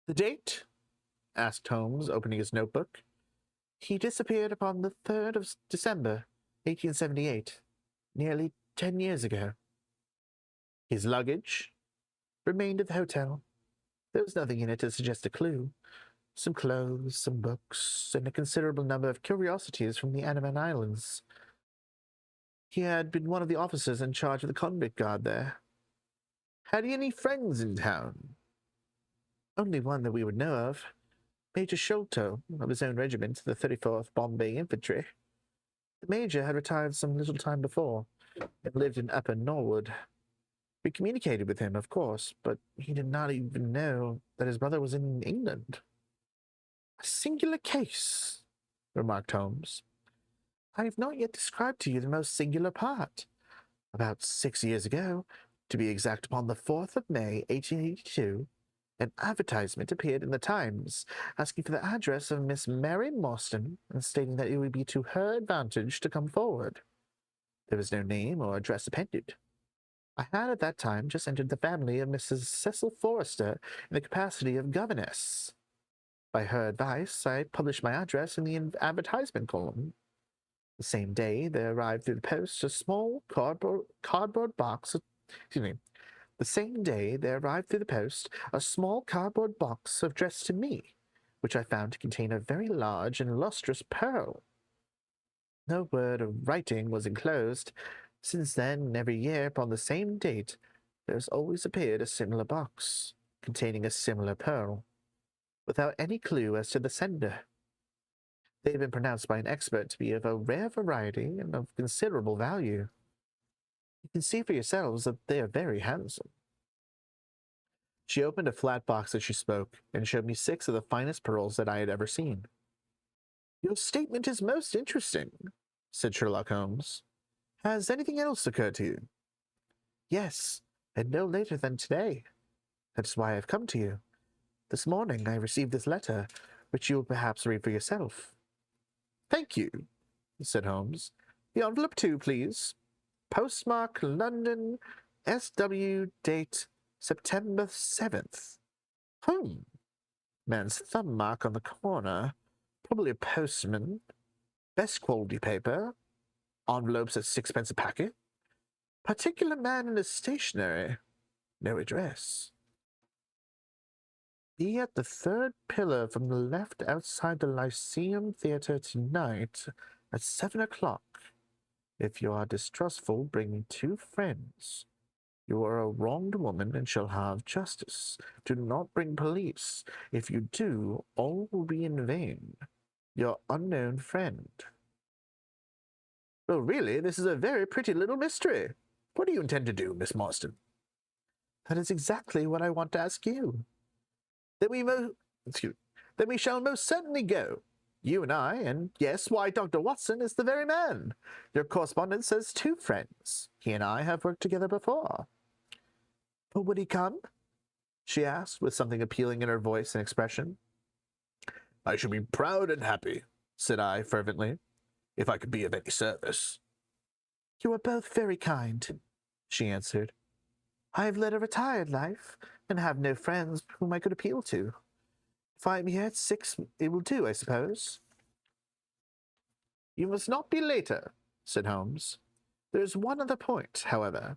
The date? Asked Holmes, opening his notebook. He disappeared upon the 3rd of December, 1878, nearly 10 years ago. His luggage remained at the hotel. There was nothing in it to suggest a clue. Some clothes, some books, and a considerable number of curiosities from the Andaman Islands. He had been one of the officers in charge of the convict guard there. Had he any friends in town? Only one that we would know of. Major Sholto, of his own regiment, the 34th Bombay Infantry. The major had retired some little time before, and lived in Upper Norwood. We communicated with him, of course, but he did not even know that his brother was in England. A singular case, remarked Holmes. I have not yet described to you the most singular part. About 6 years ago, to be exact upon the 4th of May, 1882, an advertisement appeared in the Times, asking for the address of Miss Mary Morstan, and stating that it would be to her advantage to come forward. There was no name or address appended. I had at that time just entered the family of Mrs. Cecil Forrester in the capacity of governess. By her advice, I published my address in the advertisement column. The same day there arrived through the post a small cardboard box. The same day there arrived through the post a small cardboard box addressed to me, which I found to contain a very large and lustrous pearl. No word of writing was enclosed. Since then, every year upon the same date, there has always appeared a similar box, containing a similar pearl, without any clue as to the sender. They have been pronounced by an expert to be of a rare variety and of considerable value. You can see for yourselves that they are very handsome. She opened a flat box as she spoke, and showed me 6 of the finest pearls that I had ever seen. Your statement is most interesting, said Sherlock Holmes. Has anything else occurred to you? Yes, and no later than today. That is why I have come to you. This morning I received this letter, which you will perhaps read for yourself. Thank you, said Holmes. The envelope too, please. Postmark London, S.W. date September 7th. Man's thumb mark on the corner. Probably a postman. Best quality paper. Envelopes at 6 pence a packet. Particular man in his stationery. No address. Be at the 3rd pillar from the left outside the Lyceum Theatre tonight at 7 o'clock. If you are distrustful, bring 2 friends. You are a wronged woman and shall have justice. Do not bring police. If you do, all will be in vain. Your unknown friend. Well, really, this is a very pretty little mystery. What do you intend to do, Miss Marston? That is exactly what I want to ask you. Then we excuse then we shall most certainly go. You and I, and yes, why, Dr. Watson is the very man. Your correspondence says two friends. He and I have worked together before. But would he come? She asked, with something appealing in her voice and expression. I should be proud and happy, said I fervently, if I could be of any service. You are both very kind, she answered. I have led a retired life, and have no friends whom I could appeal to. If I am here at 6, it will do, I suppose. You must not be later, said Holmes. There is one other point, however.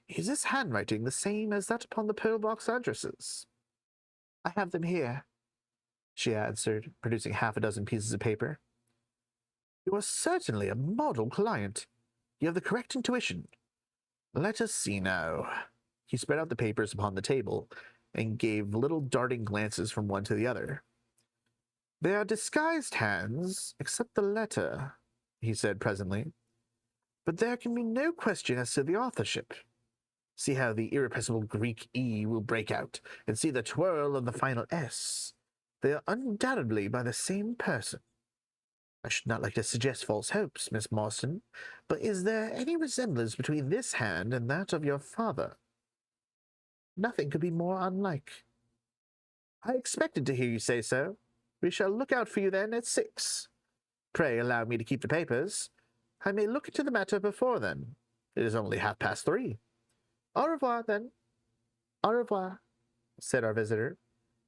Is this handwriting the same as that upon the pearl box addresses? I have them here, she answered, producing half a dozen pieces of paper. You are certainly a model client. You have the correct intuition. Let us see now. He spread out the papers upon the table and gave little darting glances from one to the other. They are disguised hands, except the letter, he said presently. But there can be no question as to the authorship. See how the irrepressible Greek E will break out, and see the twirl of the final S. They are undoubtedly by the same person. I should not like to suggest false hopes, Miss Marston, but is there any resemblance between this hand and that of your father? Nothing could be more unlike. I expected to hear you say so. We shall look out for you then at 6. Pray allow me to keep the papers. I may look into the matter before then. It is only 3:30. Au revoir, then. Au revoir, said our visitor,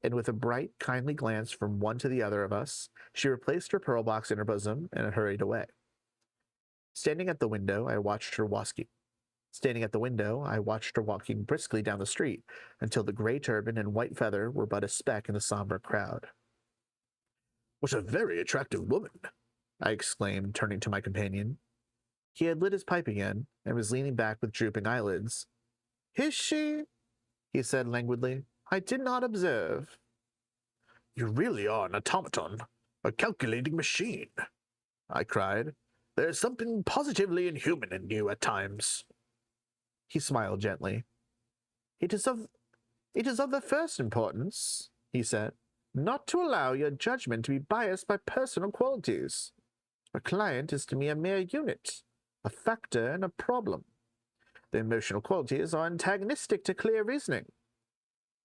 and with a bright, kindly glance from one to the other of us, she replaced her pearl box in her bosom and hurried away. Standing at the window, I watched her walking briskly down the street until the gray turban and white feather were but a speck in the somber crowd. What a very attractive woman, I exclaimed, turning to my companion. He had lit his pipe again and was leaning back with drooping eyelids. Is she? He said languidly. I did not observe. You really are an automaton, a calculating machine, I cried. There is something positively inhuman in you at times. He smiled gently. It is of the first importance, he said, not to allow your judgment to be biased by personal qualities. A client is to me a mere unit, a factor in a problem. The emotional qualities are antagonistic to clear reasoning.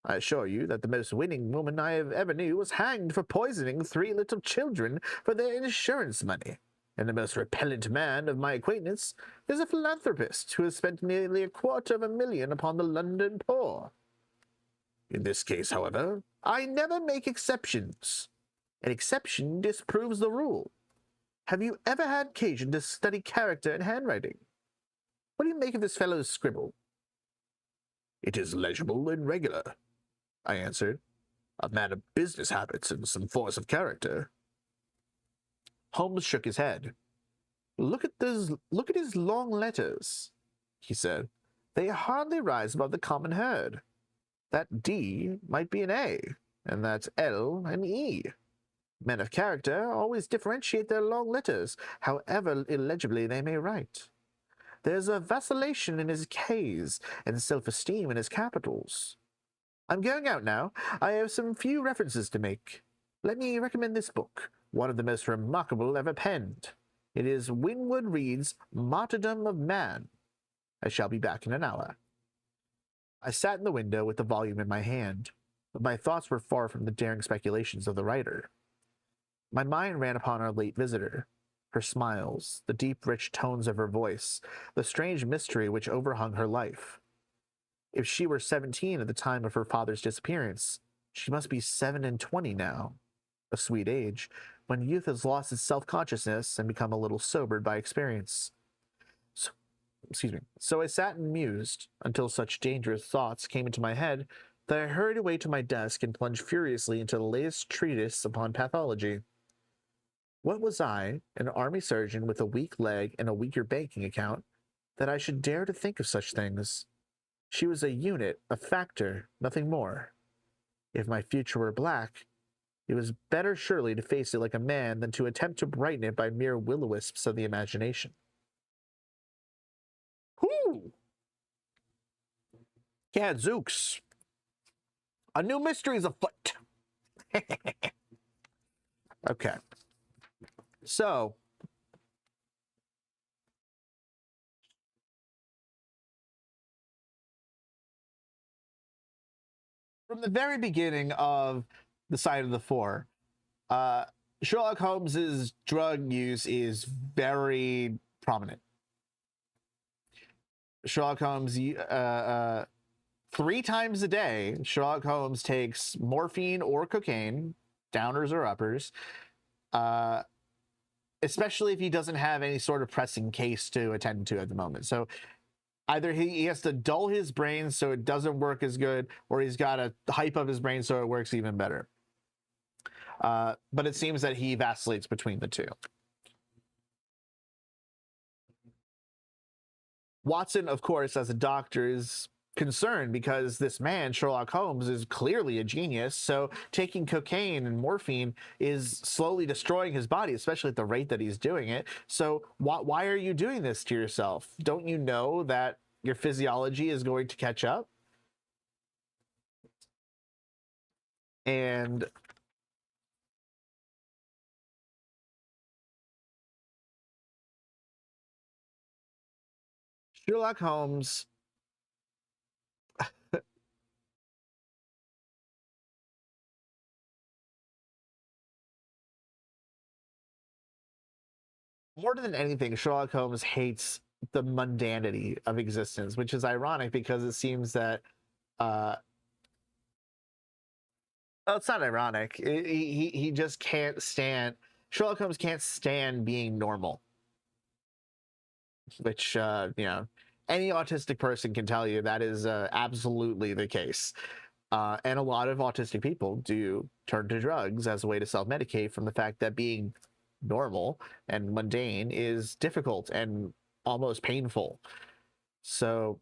I assure you that the most winning woman I ever knew was hanged for poisoning 3 little children for their insurance money, and the most repellent man of my acquaintance is a philanthropist who has spent nearly $250,000 upon the London poor. In this case, however, I never make exceptions. An exception disproves the rule. Have you ever had occasion to study character and handwriting? What do you make of this fellow's scribble? It is legible and regular, I answered. A man of business habits and some force of character. Holmes shook his head. Look at his long letters, he said. They hardly rise above the common herd. That D might be an A, and that L an E. Men of character always differentiate their long letters, however illegibly they may write. There's a vacillation in his K's and self-esteem in his capitals. I'm going out now. I have some few references to make. Let me recommend this book, one of the most remarkable ever penned. It is Winwood Reade's Martyrdom of Man. I shall be back in an hour. I sat in the window with the volume in my hand, but my thoughts were far from the daring speculations of the writer. My mind ran upon our late visitor, her smiles, the deep, rich tones of her voice, the strange mystery which overhung her life. If she were 17 at the time of her father's disappearance, she must be 27 now, a sweet age, when youth has lost its self-consciousness and become a little sobered by experience. So I sat and mused until such dangerous thoughts came into my head that I hurried away to my desk and plunged furiously into the latest treatise upon pathology. What was I, an army surgeon with a weak leg and a weaker banking account, that I should dare to think of such things? She was a unit, a factor, nothing more. If my future were black, it was better surely to face it like a man than to attempt to brighten it by mere will-o-wisps of the imagination. Ooh. Gadzooks. A new mystery is afoot. Okay. So, from the very beginning of the Side of the Four, Sherlock Holmes's drug use is very prominent. Sherlock Holmes, 3 times a day, Sherlock Holmes takes morphine or cocaine, downers or uppers, especially if he doesn't have any sort of pressing case to attend to at the moment. So either he has to dull his brain so it doesn't work as good, or he's got to hype up his brain so it works even better. But it seems that he vacillates between the two. Watson, of course, as a doctor, is concerned because this man, Sherlock Holmes, is clearly a genius. So taking cocaine and morphine is slowly destroying his body, especially at the rate that he's doing it. So why are you doing this to yourself? Don't you know that your physiology is going to catch up? And Sherlock Holmes more than anything, Sherlock Holmes hates the mundanity of existence, which is ironic because it seems that well, it's not ironic. He just can't stand. Sherlock Holmes can't stand being normal, which any autistic person can tell you that is absolutely the case. And a lot of autistic people do turn to drugs as a way to self-medicate from the fact that being normal and mundane is difficult and almost painful. So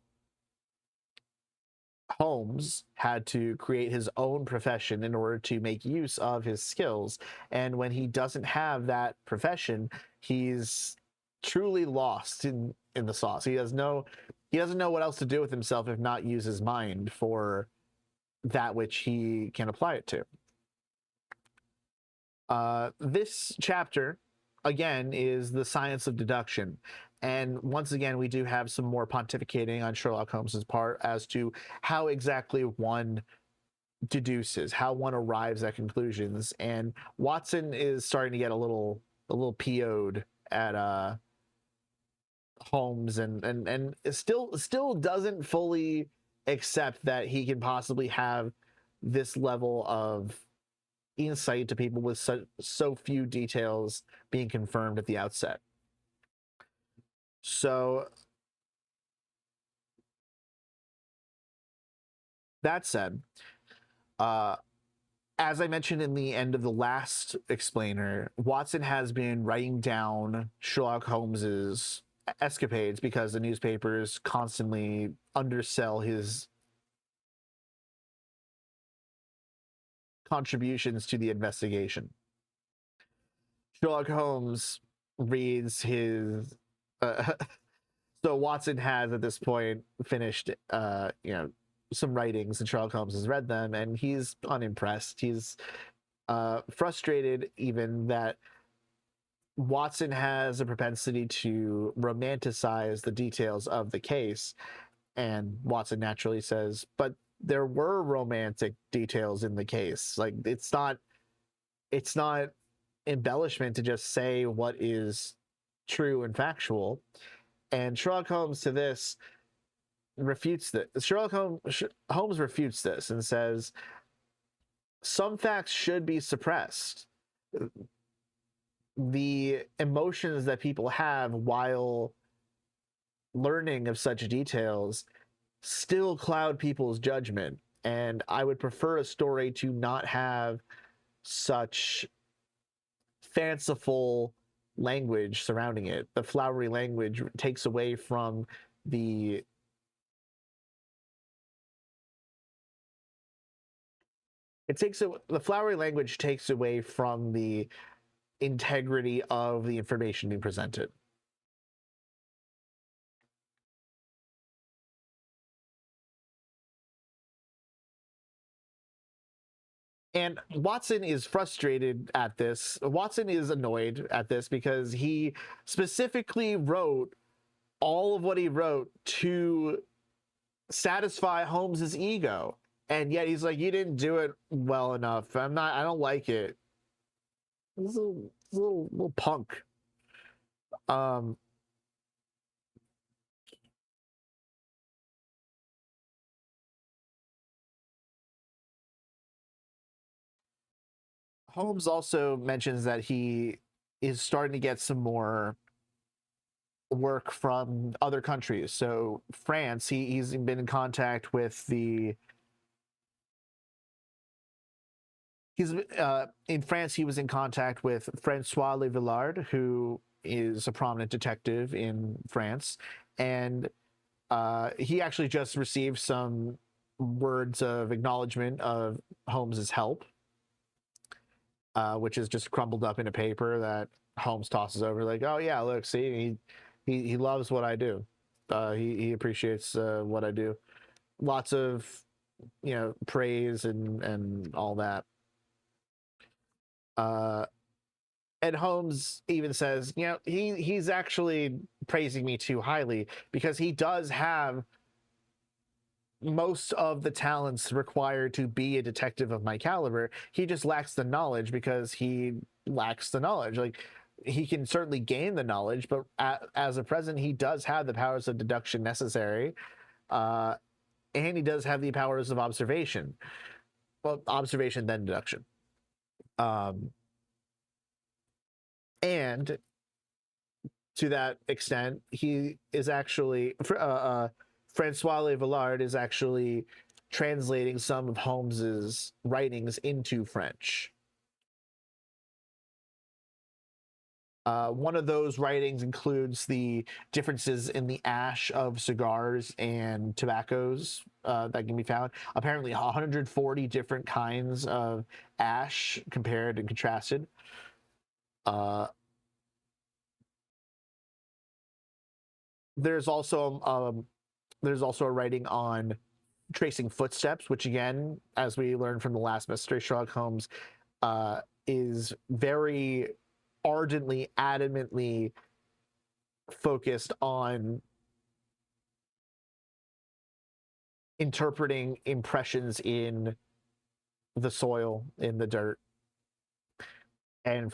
Holmes had to create his own profession in order to make use of his skills. And when he doesn't have that profession, he's truly lost in the sauce. He doesn't know what else to do with himself if not use his mind for that which he can apply it to. This chapter, again, is the science of deduction. And once again, we do have some more pontificating on Sherlock Holmes's part as to how exactly one deduces, how one arrives at conclusions. And Watson is starting to get a little PO'd at Holmes and still doesn't fully accept that he can possibly have this level of insight to people with so few details being confirmed at the outset. So that said, as I mentioned in the end of the last explainer, Watson has been writing down Sherlock Holmes's escapades because the newspapers constantly undersell his contributions to the investigation. Sherlock Holmes reads his so Watson has at this point finished some writings, and Sherlock Holmes has read them, and he's unimpressed. He's frustrated even that Watson has a propensity to romanticize the details of the case. And Watson naturally says, but there were romantic details in the case. Like, it's not embellishment to just say what is true and factual. And Sherlock Holmes to this refutes that. Holmes refutes this and says some facts should be suppressed. The emotions that people have while learning of such details still cloud people's judgment, and I would prefer a story to not have such fanciful language surrounding it. The flowery language takes away from the flowery language takes away from the integrity of the information being presented. And Watson is frustrated at this. Watson is annoyed at this because he specifically wrote all of what he wrote to satisfy Holmes's ego. And yet he's like, you didn't do it well enough. I don't like it. This little punk. Um, Holmes also mentions that he is starting to get some more work from other countries. So France, he's been in contact with the. He's in France. He was in contact with Francois Le Villard, who is a prominent detective in France, and he actually just received some words of acknowledgement of Holmes's help, which is just crumbled up in a paper that Holmes tosses over, like, "Oh yeah, look, see, he loves what I do. He appreciates what I do. Lots of praise and all that." Uh, and Holmes even says, he's actually praising me too highly because he does have most of the talents required to be a detective of my caliber. He just lacks the knowledge because he lacks the knowledge. Like, he can certainly gain the knowledge, but as a present, he does have the powers of deduction necessary, and he does have the powers of observation. Well, observation then deduction. And to that extent, he is actually Francois Le Villard is actually translating some of Holmes's writings into French. One of those writings includes the differences in the ash of cigars and tobaccos that can be found. Apparently, 140 different kinds of ash compared and contrasted. There's also a writing on tracing footsteps, which again, as we learned from the last mystery, Sherlock Holmes is very ardently, adamantly focused on interpreting impressions in the soil, in the dirt, and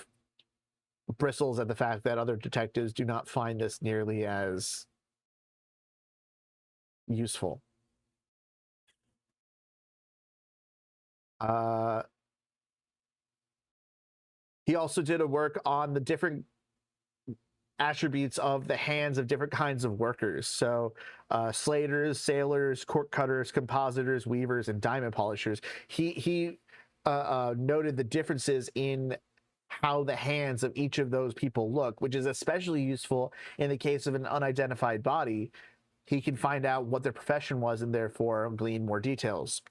bristles at the fact that other detectives do not find this nearly as useful. He also did a work on the different attributes of the hands of different kinds of workers. So slaters, sailors, cork cutters, compositors, weavers, and diamond polishers. He noted the differences in how the hands of each of those people look, which is especially useful in the case of an unidentified body. He can find out what their profession was and therefore glean more details.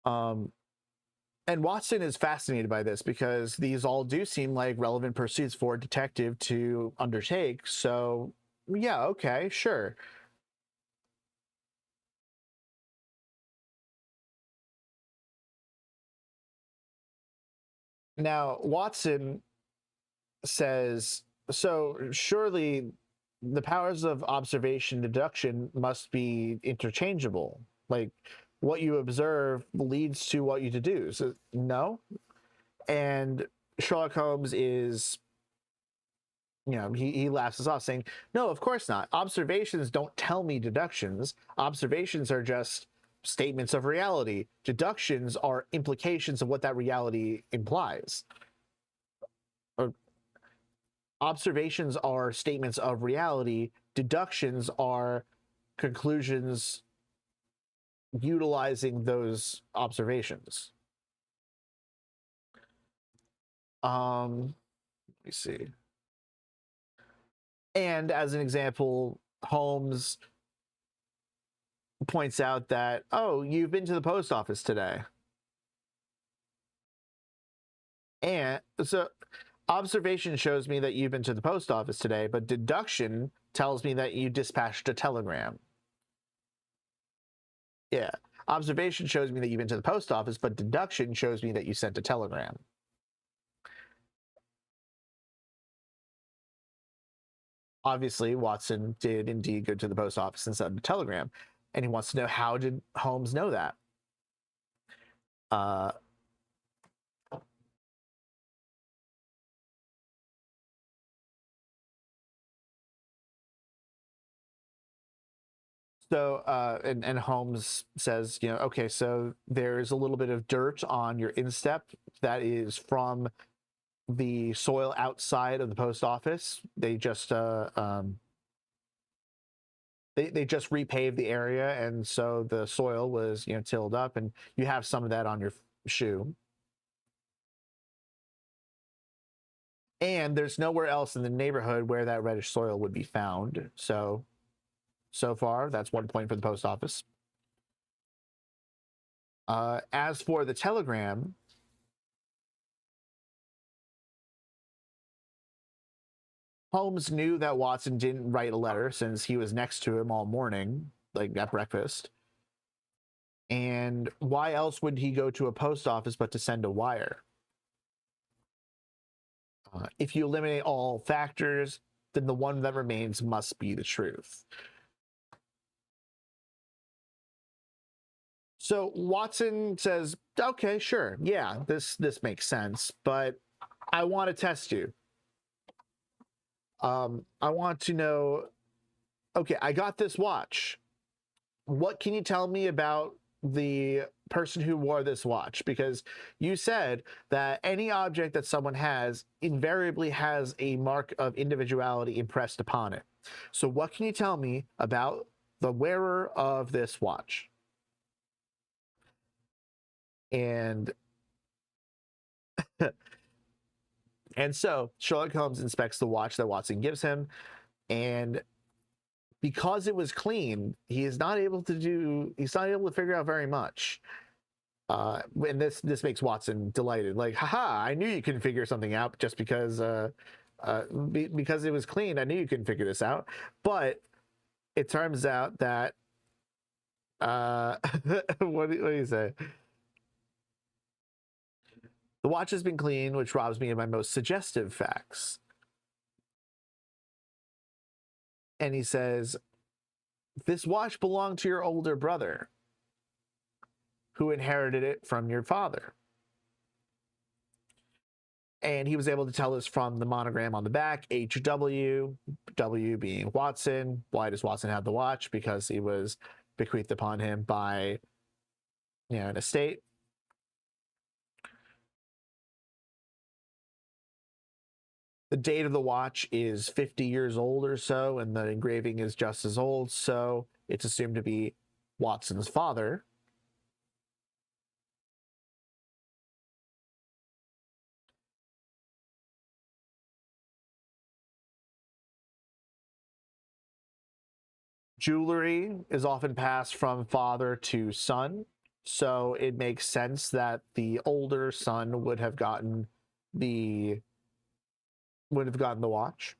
Um, and Watson is fascinated by this because these all do seem like relevant pursuits for a detective to undertake. So, yeah, okay, sure. Now, Watson says, so surely the powers of observation and deduction must be interchangeable. Like, what you observe leads to what you deduce. No. And Sherlock Holmes is, he laughs us off saying, no, of course not. Observations don't tell me deductions. Observations are just statements of reality. Deductions are implications of what that reality implies. Or observations are statements of reality. Deductions are conclusions utilizing those observations. Let me see. And as an example, Holmes points out that, oh, you've been to the post office today. And so observation shows me that you've been to the post office today, but deduction tells me that you dispatched a telegram. Yeah. Observation shows me that you've been to the post office, but deduction shows me that you sent a telegram. Obviously, Watson did indeed go to the post office and send a telegram, and he wants to know, how did Holmes know that? And Holmes says, okay, so there's a little bit of dirt on your instep that is from the soil outside of the post office. They just they just repaved the area, and so the soil was tilled up, and you have some of that on your shoe. And there's nowhere else in the neighborhood where that reddish soil would be found. So far, that's 1 point for the post office. As for the telegram, Holmes knew that Watson didn't write a letter since he was next to him all morning, like at breakfast. And why else would he go to a post office but to send a wire? If you eliminate all factors, then the one that remains must be the truth. So Watson says, okay, sure. Yeah, this makes sense, but I want to test you. I want to know, okay, I got this watch. What can you tell me about the person who wore this watch? Because you said that any object that someone has invariably has a mark of individuality impressed upon it. So what can you tell me about the wearer of this watch? And so Sherlock Holmes inspects the watch that Watson gives him, and because it was clean, he's not able to figure out very much. And this makes Watson delighted. Like, haha, I knew you couldn't figure something out just because because it was clean. I knew you couldn't figure this out. But it turns out that what do you say? The watch has been clean, which robs me of my most suggestive facts. And he says, this watch belonged to your older brother, who inherited it from your father. And he was able to tell us from the monogram on the back, HW, W being Watson. Why does Watson have the watch? Because he was bequeathed upon him by an estate. The date of the watch is 50 years old or so, and the engraving is just as old, so it's assumed to be Watson's father. Jewelry is often passed from father to son, so it makes sense that the older son would have gotten the watch.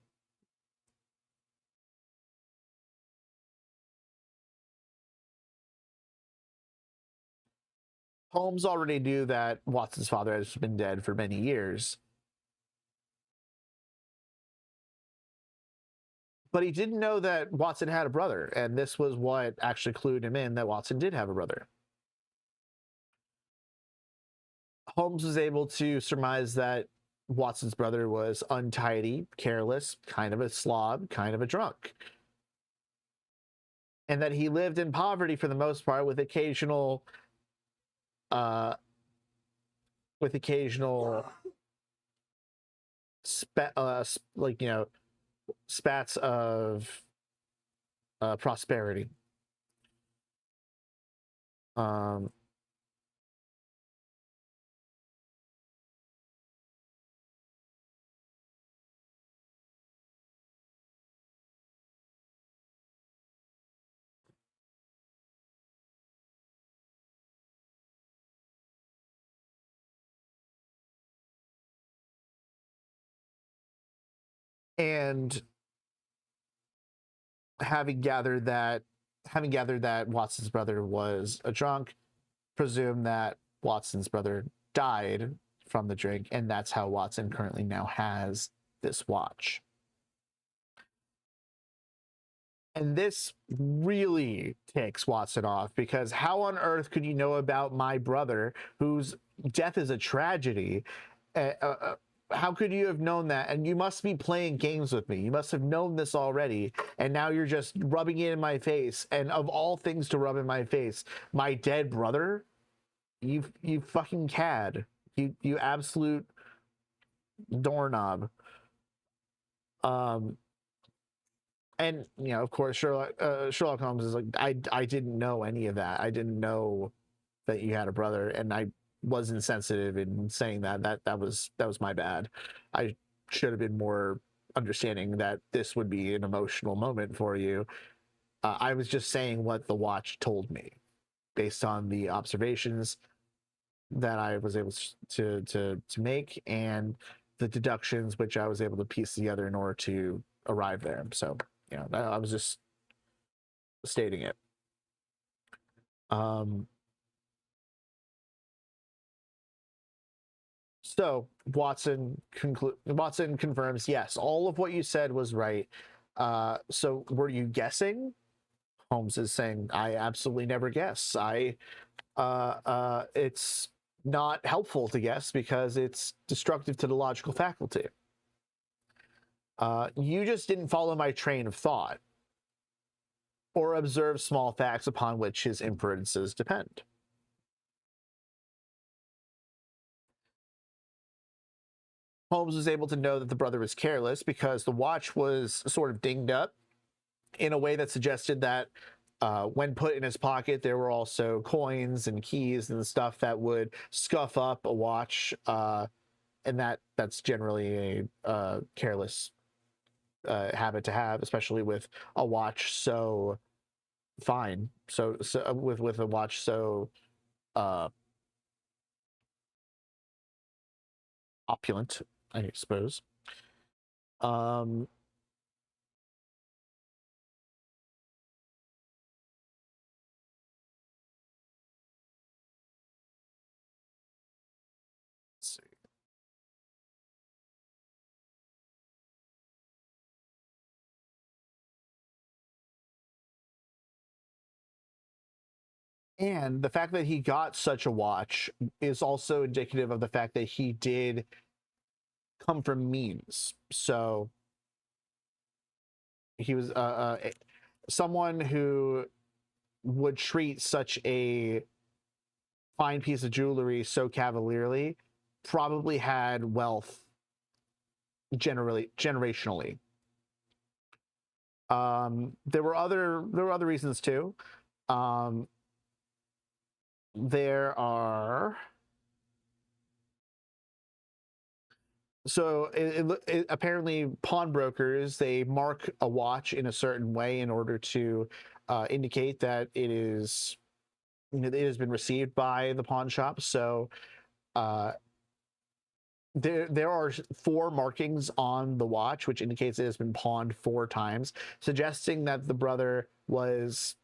Holmes already knew that Watson's father has been dead for many years, but he didn't know that Watson had a brother, and this was what actually clued him in that Watson did have a brother. Holmes was able to surmise that Watson's brother was untidy, careless, kind of a slob, kind of a drunk, and that he lived in poverty for the most part, with occasional spats of prosperity. And having gathered that Watson's brother was a drunk, presume that Watson's brother died from the drink, and that's how Watson currently now has this watch. And this really ticks Watson off, because how on earth could you know about my brother, whose death is a tragedy? How could you have known that? And you must be playing games with me. You must have known this already, and now you're just rubbing it in my face. And of all things to rub in my face, my dead brother? You fucking cad. You absolute doorknob. And of course, Sherlock Holmes is like, I didn't know any of that. I didn't know that you had a brother, and I was insensitive in saying that. That was my bad. I should have been more understanding that this would be an emotional moment for you. I was just saying what the watch told me, based on the observations that I was able to make, and the deductions which I was able to piece together in order to arrive there. So I was just stating it. So Watson confirms, yes, all of what you said was right. So were you guessing? Holmes is saying, I absolutely never guess. It's not helpful to guess because it's destructive to the logical faculty. You just didn't follow my train of thought or observe small facts upon which his inferences depend. Holmes was able to know that the brother was careless because the watch was sort of dinged up in a way that suggested that when put in his pocket, there were also coins and keys and stuff that would scuff up a watch, and that's generally a careless habit to have, especially with a watch so fine, so with a watch so opulent, I suppose. Let's see. And the fact that he got such a watch is also indicative of the fact that he did come from means. So he was someone who would treat such a fine piece of jewelry so cavalierly probably had wealth generationally. There were other reasons too. There are so apparently pawnbrokers, they mark a watch in a certain way in order to indicate that it has been received by the pawn shop. So there are 4 markings on the watch which indicates it has been pawned 4 times, suggesting that the brother was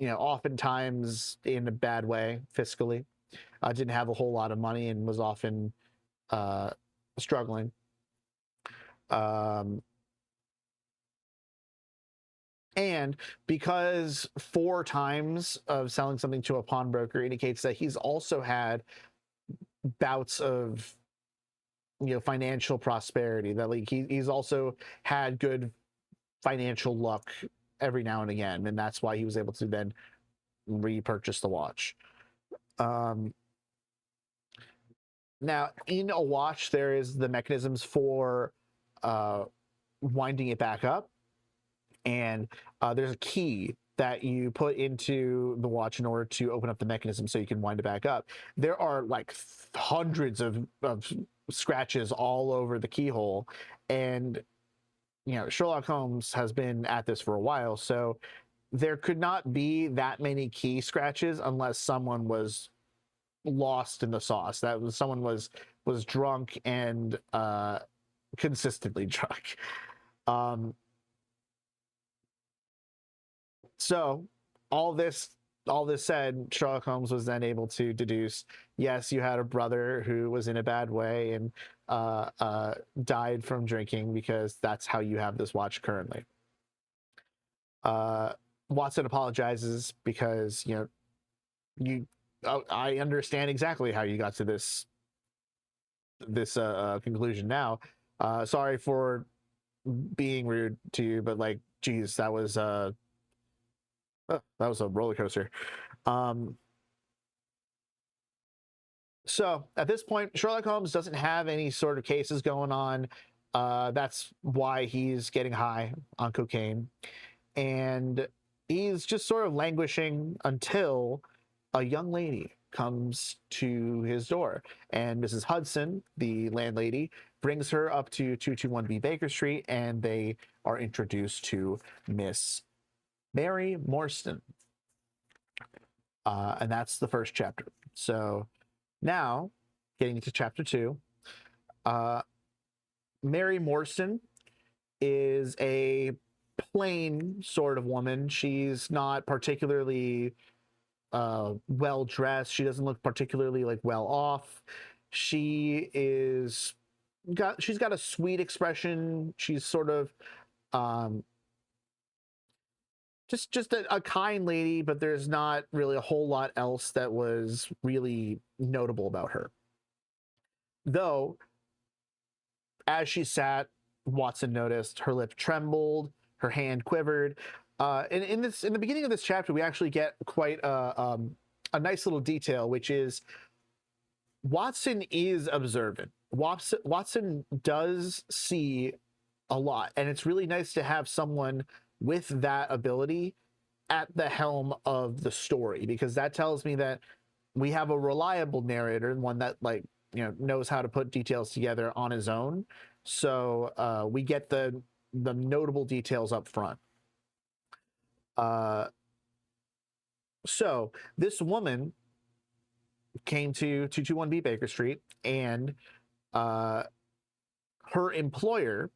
oftentimes in a bad way fiscally, didn't have a whole lot of money, and was often struggling. And because 4 times of selling something to a pawnbroker indicates that he's also had bouts of financial prosperity, that like he's also had good financial luck every now and again, and that's why he was able to then repurchase the watch. Now, in a watch, there is the mechanisms for winding it back up, and there's a key that you put into the watch in order to open up the mechanism so you can wind it back up. There are like hundreds of scratches all over the keyhole, and Sherlock Holmes has been at this for a while, so there could not be that many key scratches unless someone was lost in the sauce. Someone was drunk and consistently drunk. Um, so all this said, Sherlock Holmes was then able to deduce, yes, you had a brother who was in a bad way and died from drinking, because that's how you have this watch currently. Watson apologizes because, I understand exactly how you got to this conclusion now. Sorry for being rude to you, but like, geez, that was a roller coaster. So at this point, Sherlock Holmes doesn't have any sort of cases going on. That's why he's getting high on cocaine, and he's just sort of languishing until a young lady comes to his door, and Mrs. Hudson, the landlady, brings her up to 221B Baker Street, and they are introduced to Miss Mary Morstan. And that's the first chapter. So now, getting into chapter 2, Mary Morstan is a plain sort of woman. She's not particularly well dressed. She doesn't look particularly like well off. She's got a sweet expression. She's sort of just a kind lady, but there's not really a whole lot else that was really notable about her. Though, as she sat, Watson noticed her lip trembled, her hand quivered. And in the beginning of this chapter, we actually get quite a nice little detail, which is Watson is observant. Watson does see a lot, and it's really nice to have someone with that ability at the helm of the story, because that tells me that we have a reliable narrator, one that knows how to put details together on his own. So we get the notable details up front. So this woman came to 221B Baker Street, and her employer,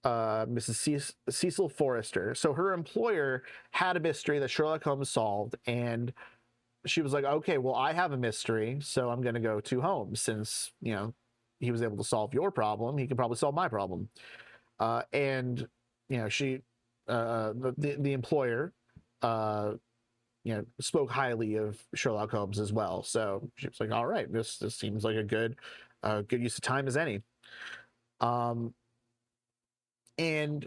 Mrs. Cecil Forrester. So her employer had a mystery that Sherlock Holmes solved, and she was like, okay, well, I have a mystery, so I'm going to go to Holmes, since, he was able to solve your problem. He could probably solve my problem. And, she, the employer, spoke highly of Sherlock Holmes as well. So she was like, all right, this seems like a good use of time as any. And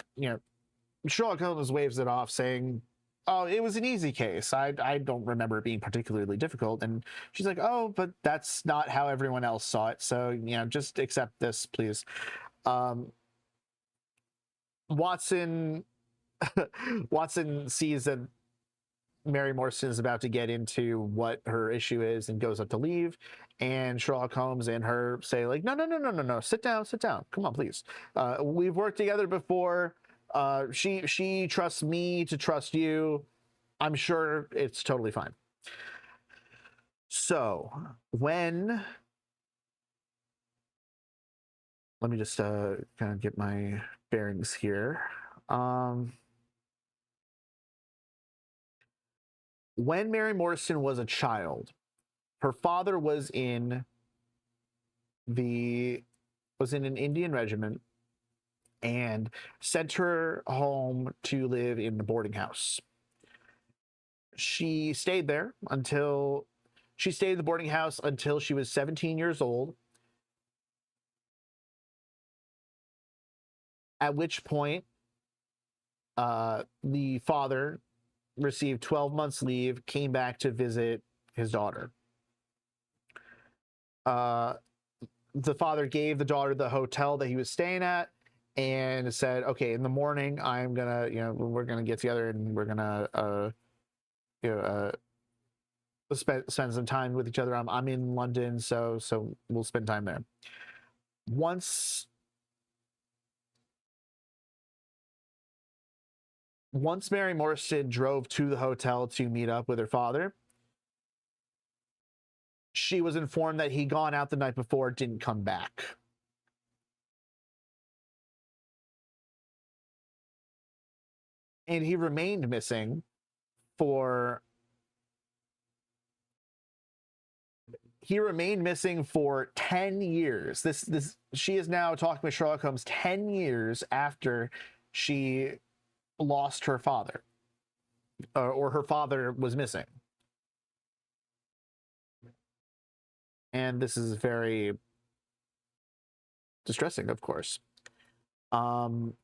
Sherlock Holmes waves it off, saying, oh, it was an easy case. I don't remember it being particularly difficult. And she's like, oh, but that's not how everyone else saw it. So, just accept this, please. Watson sees that Mary Morstan is about to get into what her issue is and goes up to leave. And Sherlock Holmes and her say, like, no, sit down. Come on, please. We've worked together before. She trusts me to trust you. I'm sure it's totally fine. So let me just kind of get my bearings here. When Mary Morstan was a child, her father was in an Indian regiment and sent her home to live in the boarding house. She stayed in the boarding house until she was 17 years old, at which point the father received 12 months leave, came back to visit his daughter. The father gave the daughter the hotel that he was staying at and said, okay, in the morning, I'm gonna, we're gonna get together and we're gonna, spend some time with each other. I'm in London, so we'll spend time there. Once Mary Morstan drove to the hotel to meet up with her father, she was informed that he'd gone out the night before, didn't come back. and he remained missing for 10 years. This she is now talking with Sherlock Holmes 10 years after she lost her father, or her father was missing. And this is very distressing, of course. Let's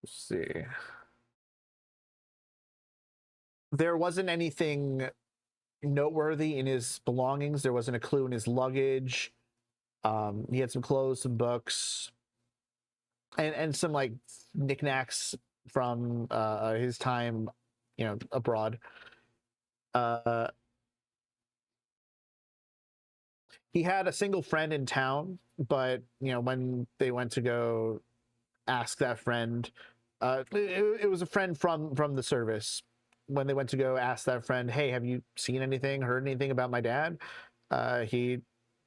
see. There wasn't anything noteworthy in his belongings. There wasn't a clue in his luggage. He had some clothes, some books, and some like knickknacks from his time, abroad. He had a single friend in town, but when they went to go ask that friend, it was a friend from the service. When they went to go ask that friend, hey, have you seen anything, heard anything about my dad? He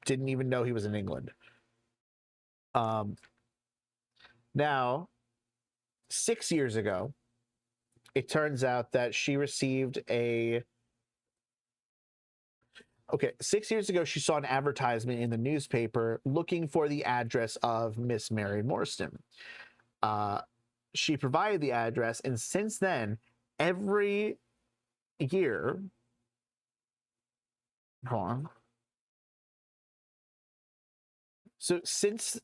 didn't even know he was in England. Now, 6 years ago, it turns out that she received 6 years ago, she saw an advertisement in the newspaper looking for the address of Miss Mary Morstan. She provided the address, and since then, every year, hold on. So since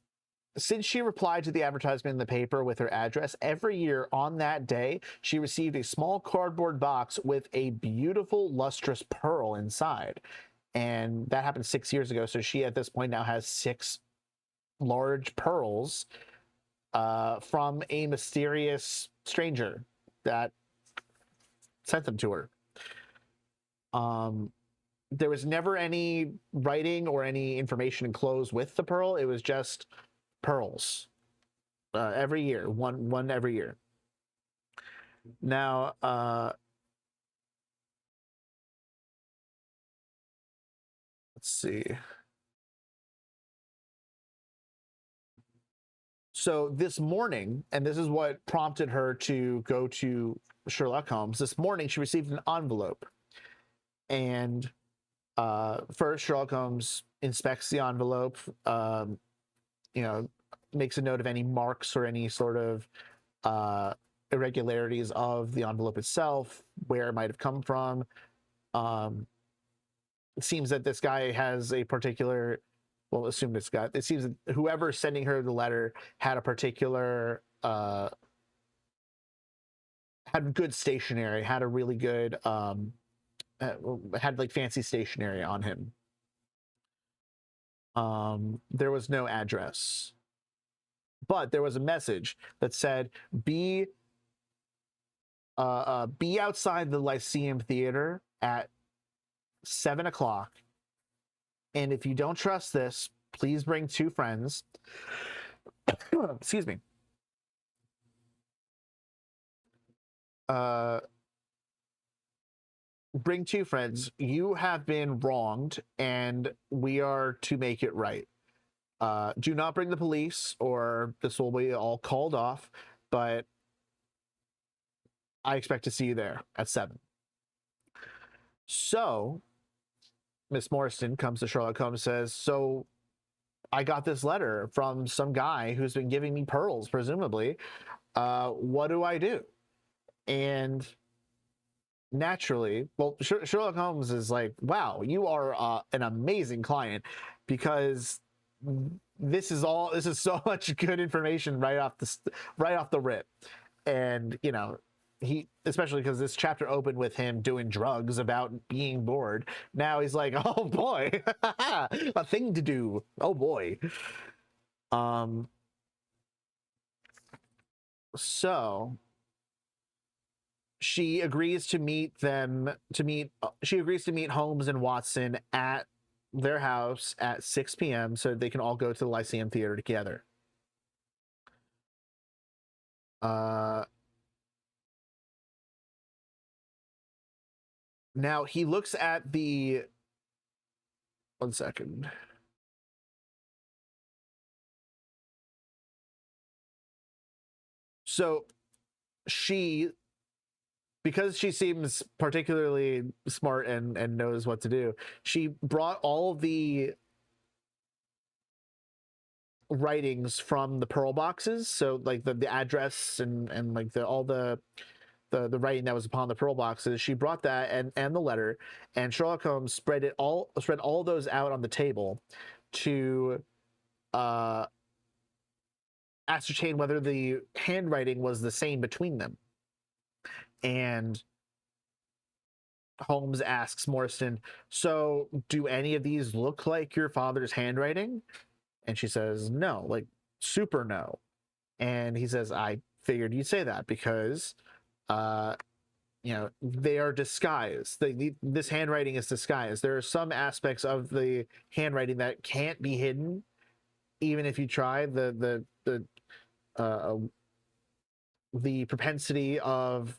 she replied to the advertisement in the paper with her address, every year on that day, she received a small cardboard box with a beautiful, lustrous pearl inside. And that happened 6 years ago. So she, at this point, now has 6 large pearls from a mysterious stranger that sent them to her. There was never any writing or any information enclosed with the pearl. It was just pearls every year, one every year. Now, let's see. So this morning, and this is what prompted her to go to Sherlock Holmes. This morning, she received an envelope, and first Sherlock Holmes inspects the envelope. Makes a note of any marks or any sort of irregularities of the envelope itself, where it might have come from. It seems that this guy has a particular, well, assume this guy, it seems that whoever's sending her the letter had a particular, had good stationery, had a really good, had like fancy stationery on him. There was no address, but there was a message that said, be outside the Lyceum Theater at 7 o'clock. And if you don't trust this, please bring 2 friends. Excuse me. Bring 2 friends. You have been wronged, and we are to make it right. Do not bring the police, or this will be all called off, but I expect to see you there at 7. So Miss Morstan comes to Sherlock Holmes and says, so I got this letter from some guy who's been giving me pearls, presumably. What do I do? And naturally, well, Sherlock Holmes is like, wow, you are an amazing client, because this is so much good information right off the rip. And he, especially because this chapter opened with him doing drugs about being bored. Now he's like, oh boy, a thing to do. Oh boy. So she agrees to meet Holmes and Watson at their house at 6 p.m. so they can all go to the Lyceum Theater together. Now he looks at the, one second. So she, because she seems particularly smart and knows what to do, she brought all the writings from the pearl boxes, so like the address and like the writing that was upon the pearl boxes. She brought that and the letter, and Sherlock Holmes spread all those out on the table to uh ascertain whether the handwriting was the same between them. And Holmes asks Morrison, so do any of these look like your father's handwriting? And she says, no, like super no. And he says, I figured you'd say that because, they are disguised. This handwriting is disguised. There are some aspects of the handwriting that can't be hidden, even if you try. The propensity of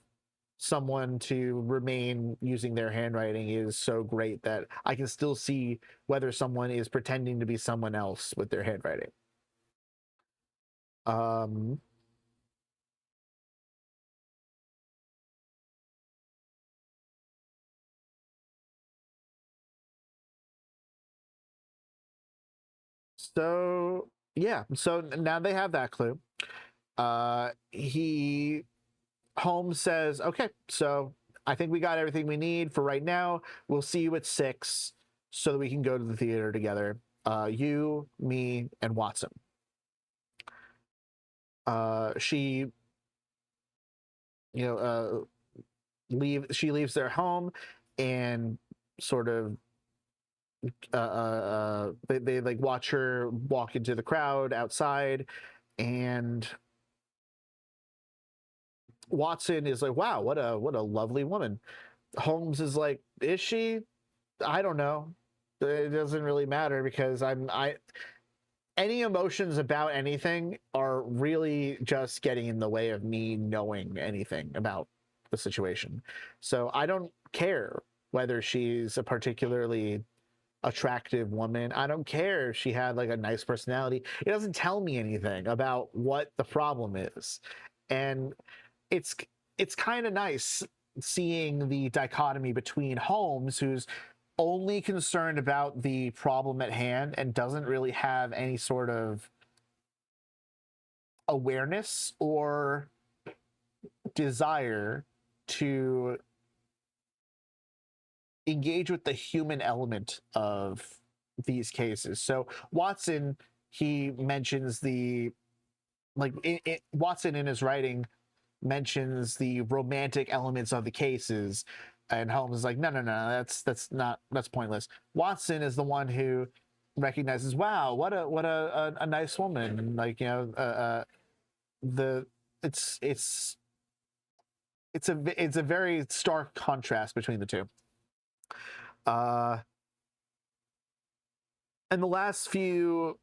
someone to remain using their handwriting is so great that I can still see whether someone is pretending to be someone else with their handwriting. Um, so yeah, so now they have that clue. He Holmes says, okay, so I think we got everything we need for right now. We'll see you at 6 so that we can go to the theater together. You, me, and Watson. She, she leaves their home and sort of they like watch her walk into the crowd outside, and Watson is like, wow, what a lovely woman. Holmes is like, is she? I don't know. It doesn't really matter because I any emotions about anything are really just getting in the way of me knowing anything about the situation. So I don't care whether she's a particularly attractive woman. I don't care if she had like a nice personality. It doesn't tell me anything about what the problem is. And it's it's kind of nice seeing the dichotomy between Holmes, who's only concerned about the problem at hand and doesn't really have any sort of awareness or desire to engage with the human element of these cases. So Watson, he mentions Watson in his writing mentions the romantic elements of the cases, and Holmes is like, no, that's pointless. Watson is the one who recognizes, wow, what a nice woman. Like, the it's it's a very stark contrast between the two. Uh, and the last few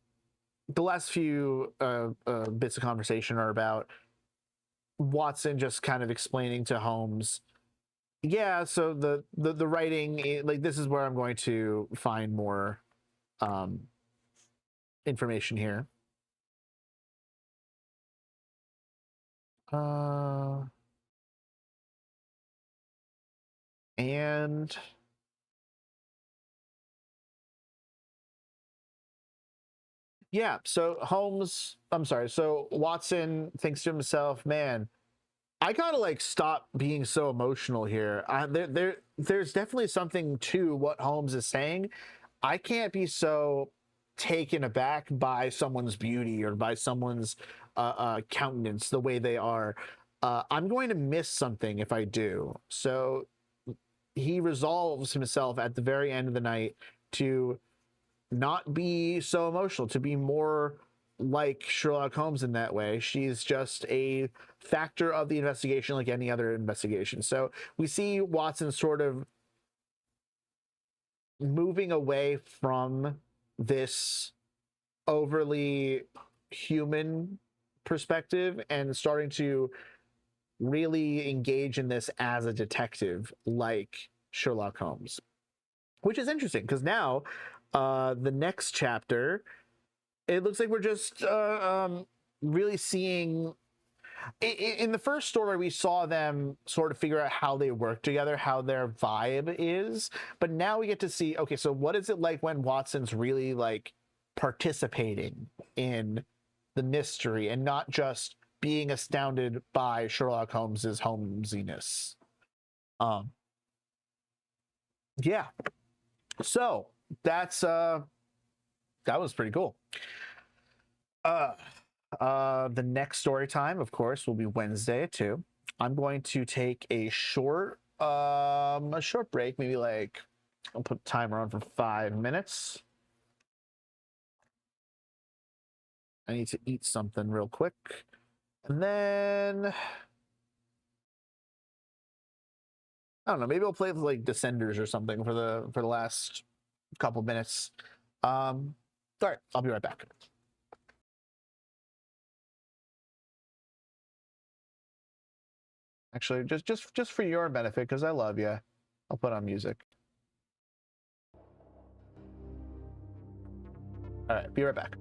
bits of conversation are about Watson just kind of explaining to Holmes, yeah, so the writing, like, this is where I'm going to find more um information here. And yeah, so Watson thinks to himself, man, I gotta like stop being so emotional here. There's definitely something to what Holmes is saying. I can't be so taken aback by someone's beauty or by someone's countenance the way they are. I'm going to miss something if I do. So he resolves himself at the very end of the night to not be so emotional, to be more like Sherlock Holmes in that way. She's just a factor of the investigation like any other investigation. So we see Watson sort of moving away from this overly human perspective and starting to really engage in this as a detective like Sherlock Holmes, which is interesting because now the next chapter, it looks like we're just really seeing In the first story, we saw them sort of figure out how they work together, how their vibe is. But now we get to see, okay, so what is it like when Watson's really like participating in the mystery and not just being astounded by Sherlock Holmes's homesiness? Yeah. So that was pretty cool. The next story time, of course, will be Wednesday at 2. I'm going to take a short break, maybe like I'll put the timer on for 5 minutes. I need to eat something real quick. And then I don't know, maybe I'll play with like Descenders or something for the last couple minutes. All right, I'll be right back. Actually, just for your benefit, because I love you, I'll put on music. All right, be right back.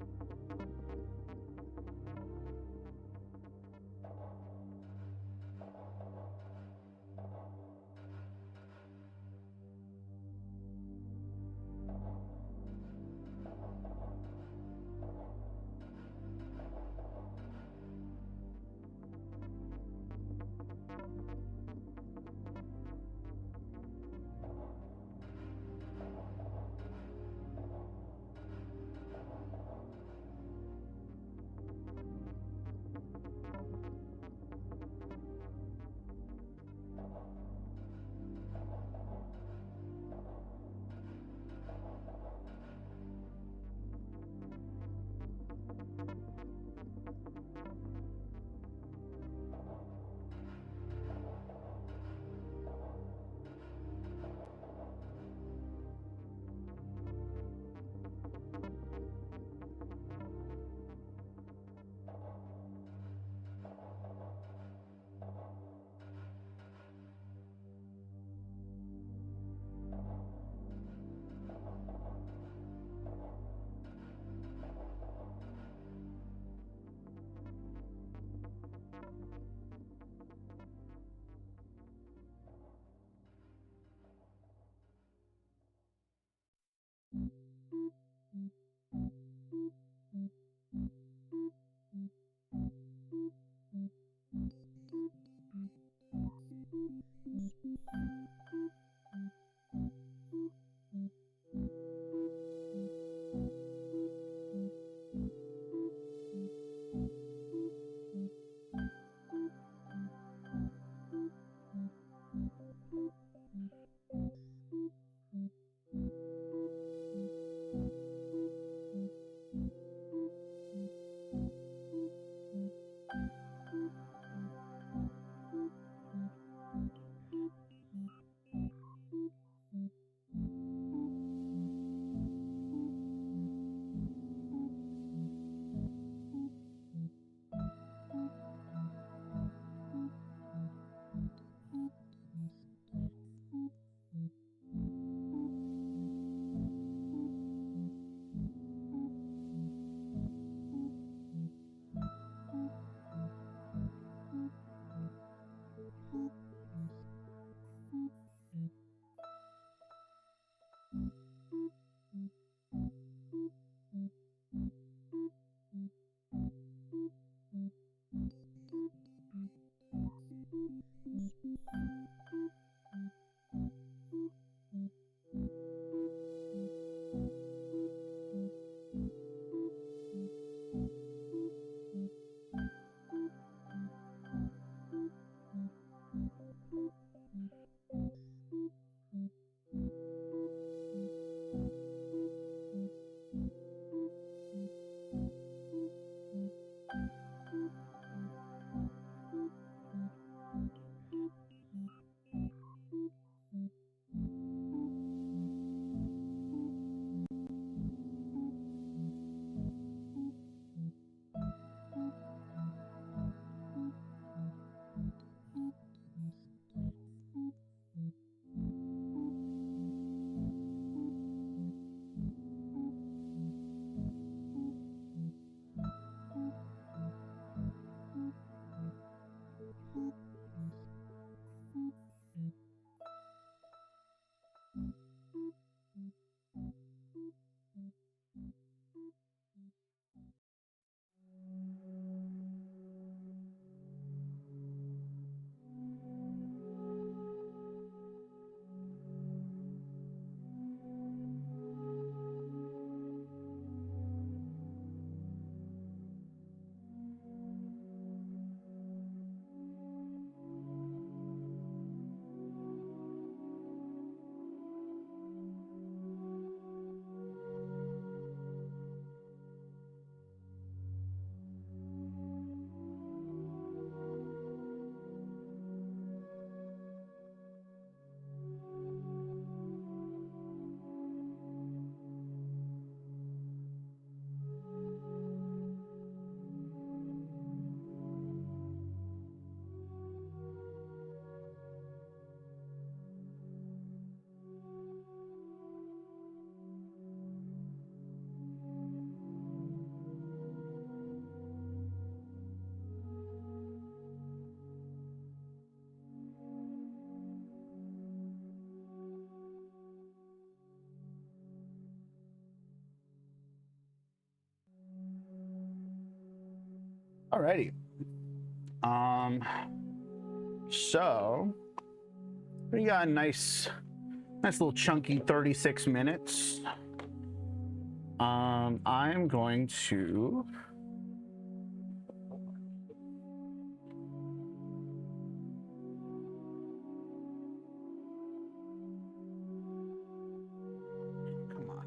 Alrighty. So we got a nice little chunky 36 minutes. I'm going to come on.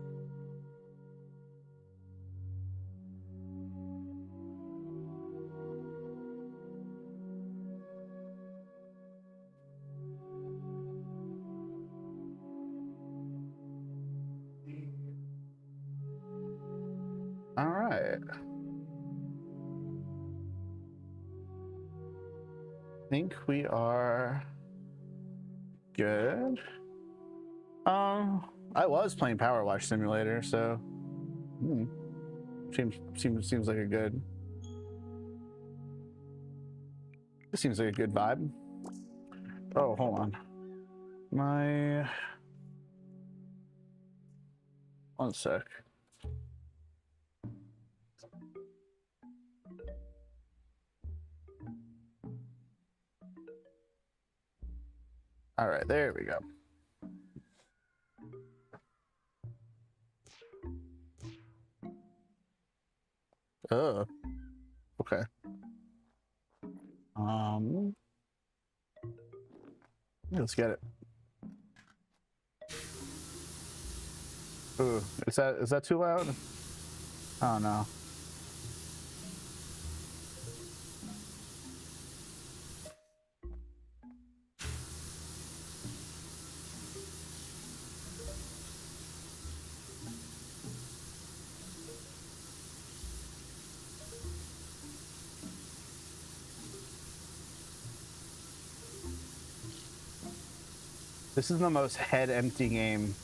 All right. I think we are good. I was playing Power Wash Simulator, so seems like a good. This seems like a good vibe. Oh, hold on. My 1 sec. All right, there we go. Oh, okay. Let's get it. Ooh, is that too loud? Oh no. This is the most head empty game.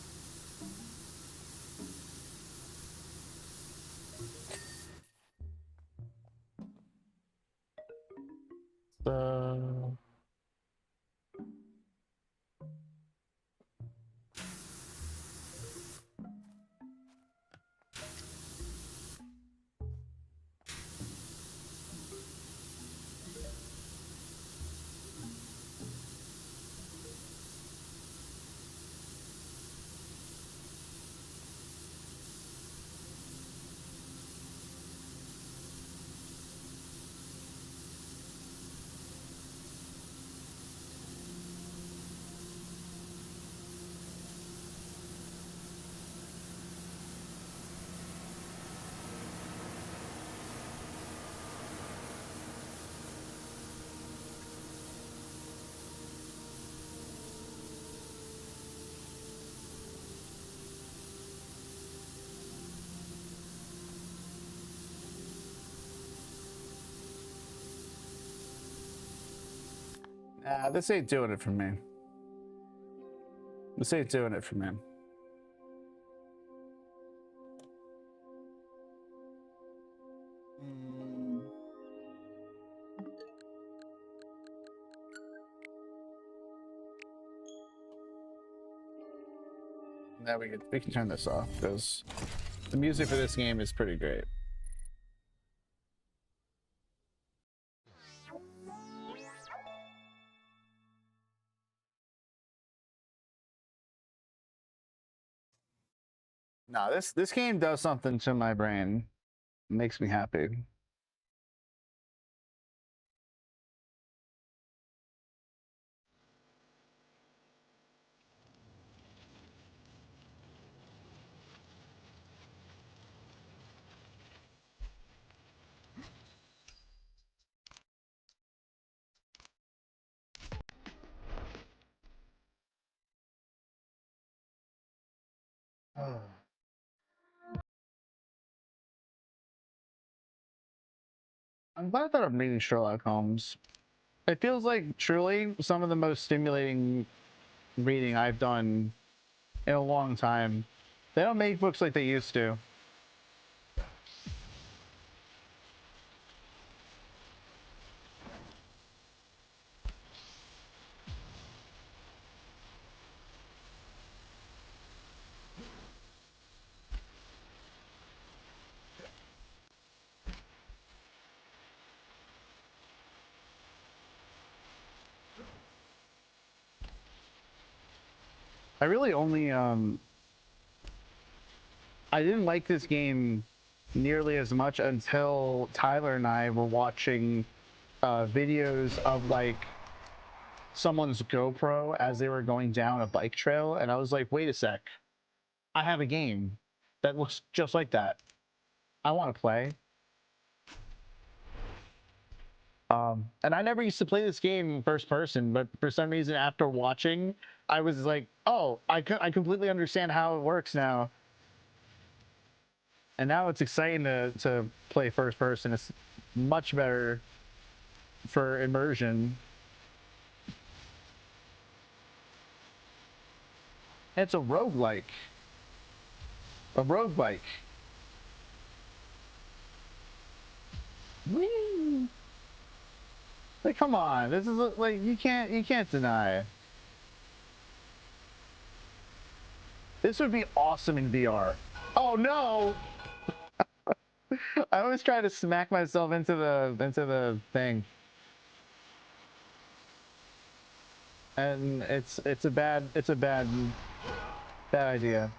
So this ain't doing it for me. This ain't doing it for me. Now we can turn this off because the music for this game is pretty great. No, this game does something to my brain. It makes me happy. I'm glad that I'm reading Sherlock Holmes. It feels like truly some of the most stimulating reading I've done in a long time. They don't make books like they used to. I really only I didn't like this game nearly as much until Tyler and I were watching videos of like someone's GoPro as they were going down a bike trail, and I was like, wait a sec, I have a game that looks just like that. I want to play. And I never used to play this game first person, but for some reason after watching, I was like, oh, I completely understand how it works now. And now it's exciting to play first person. It's much better for immersion. It's a roguelike. A road bike. Whee! Like, come on, this is like you can't deny it. This would be awesome in VR. Oh no! I always try to smack myself into the thing, and it's a bad idea.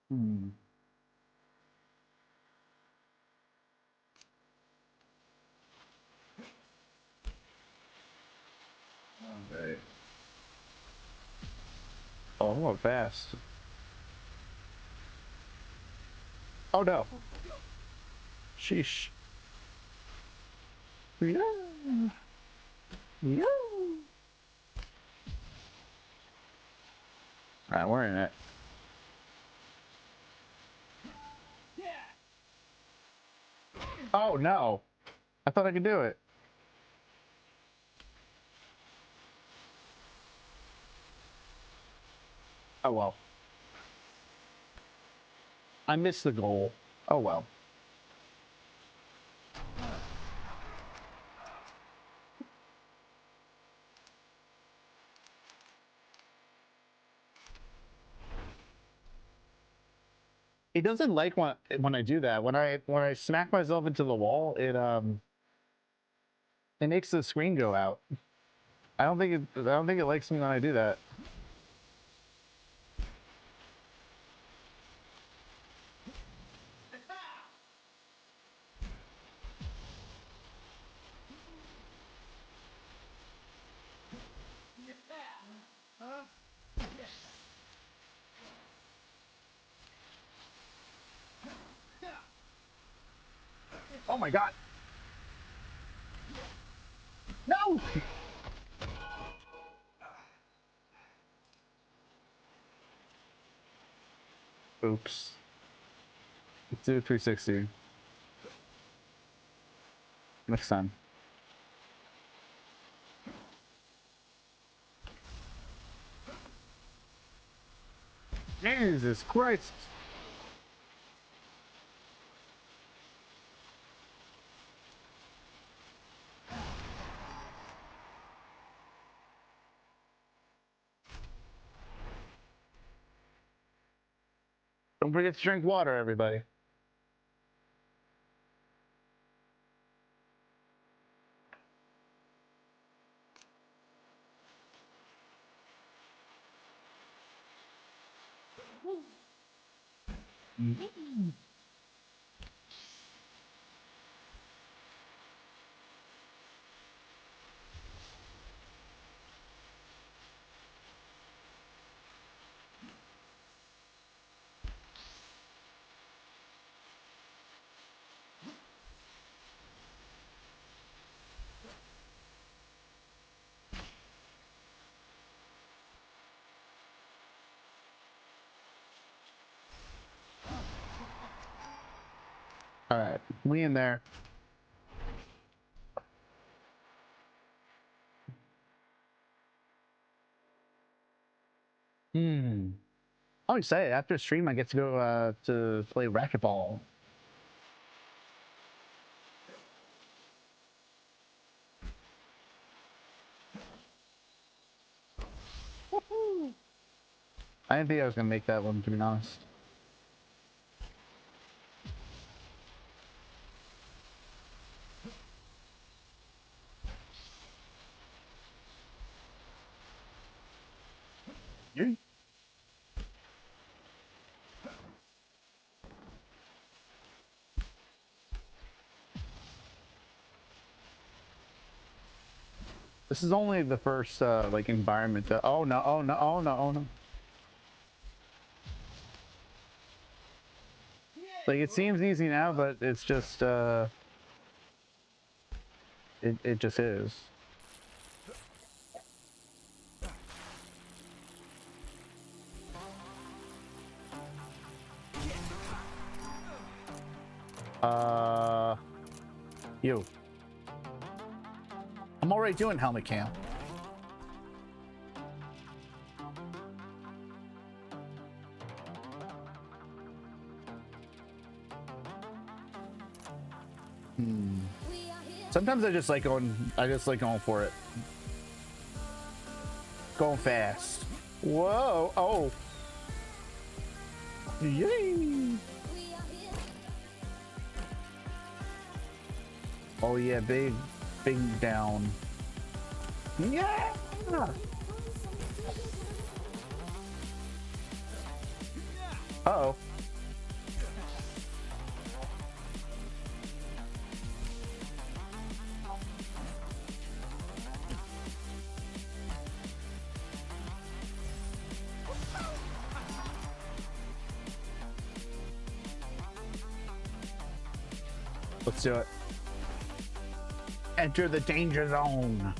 Hmm. Okay. Oh, I'm going fast. Oh no! Sheesh. Yeah. Yeah. All right, we're in it. Oh no! I thought I could do it. Oh well. I missed the goal. Oh well. It doesn't like when I do that. When I smack myself into the wall, it makes the screen go out. I don't think it likes me when I do that. Oh my god! No! Oops. Let's do 360 next time. Jesus Christ! Don't forget to drink water, everybody. All right, we in there. Hmm. I'm excited. After stream, I get to go to play racquetball. I didn't think I was gonna make that one, to be honest. This is only the first like environment that. Oh no! Oh no! Oh no! Oh no! Like it seems easy now, but it's just it just is. You. I'm already doing helmet cam. Sometimes I just like going. I just like going for it. Going fast. Whoa! Oh! Yay! Oh yeah, big down. Yeah! Uh-oh. Let's do it. Enter the danger zone.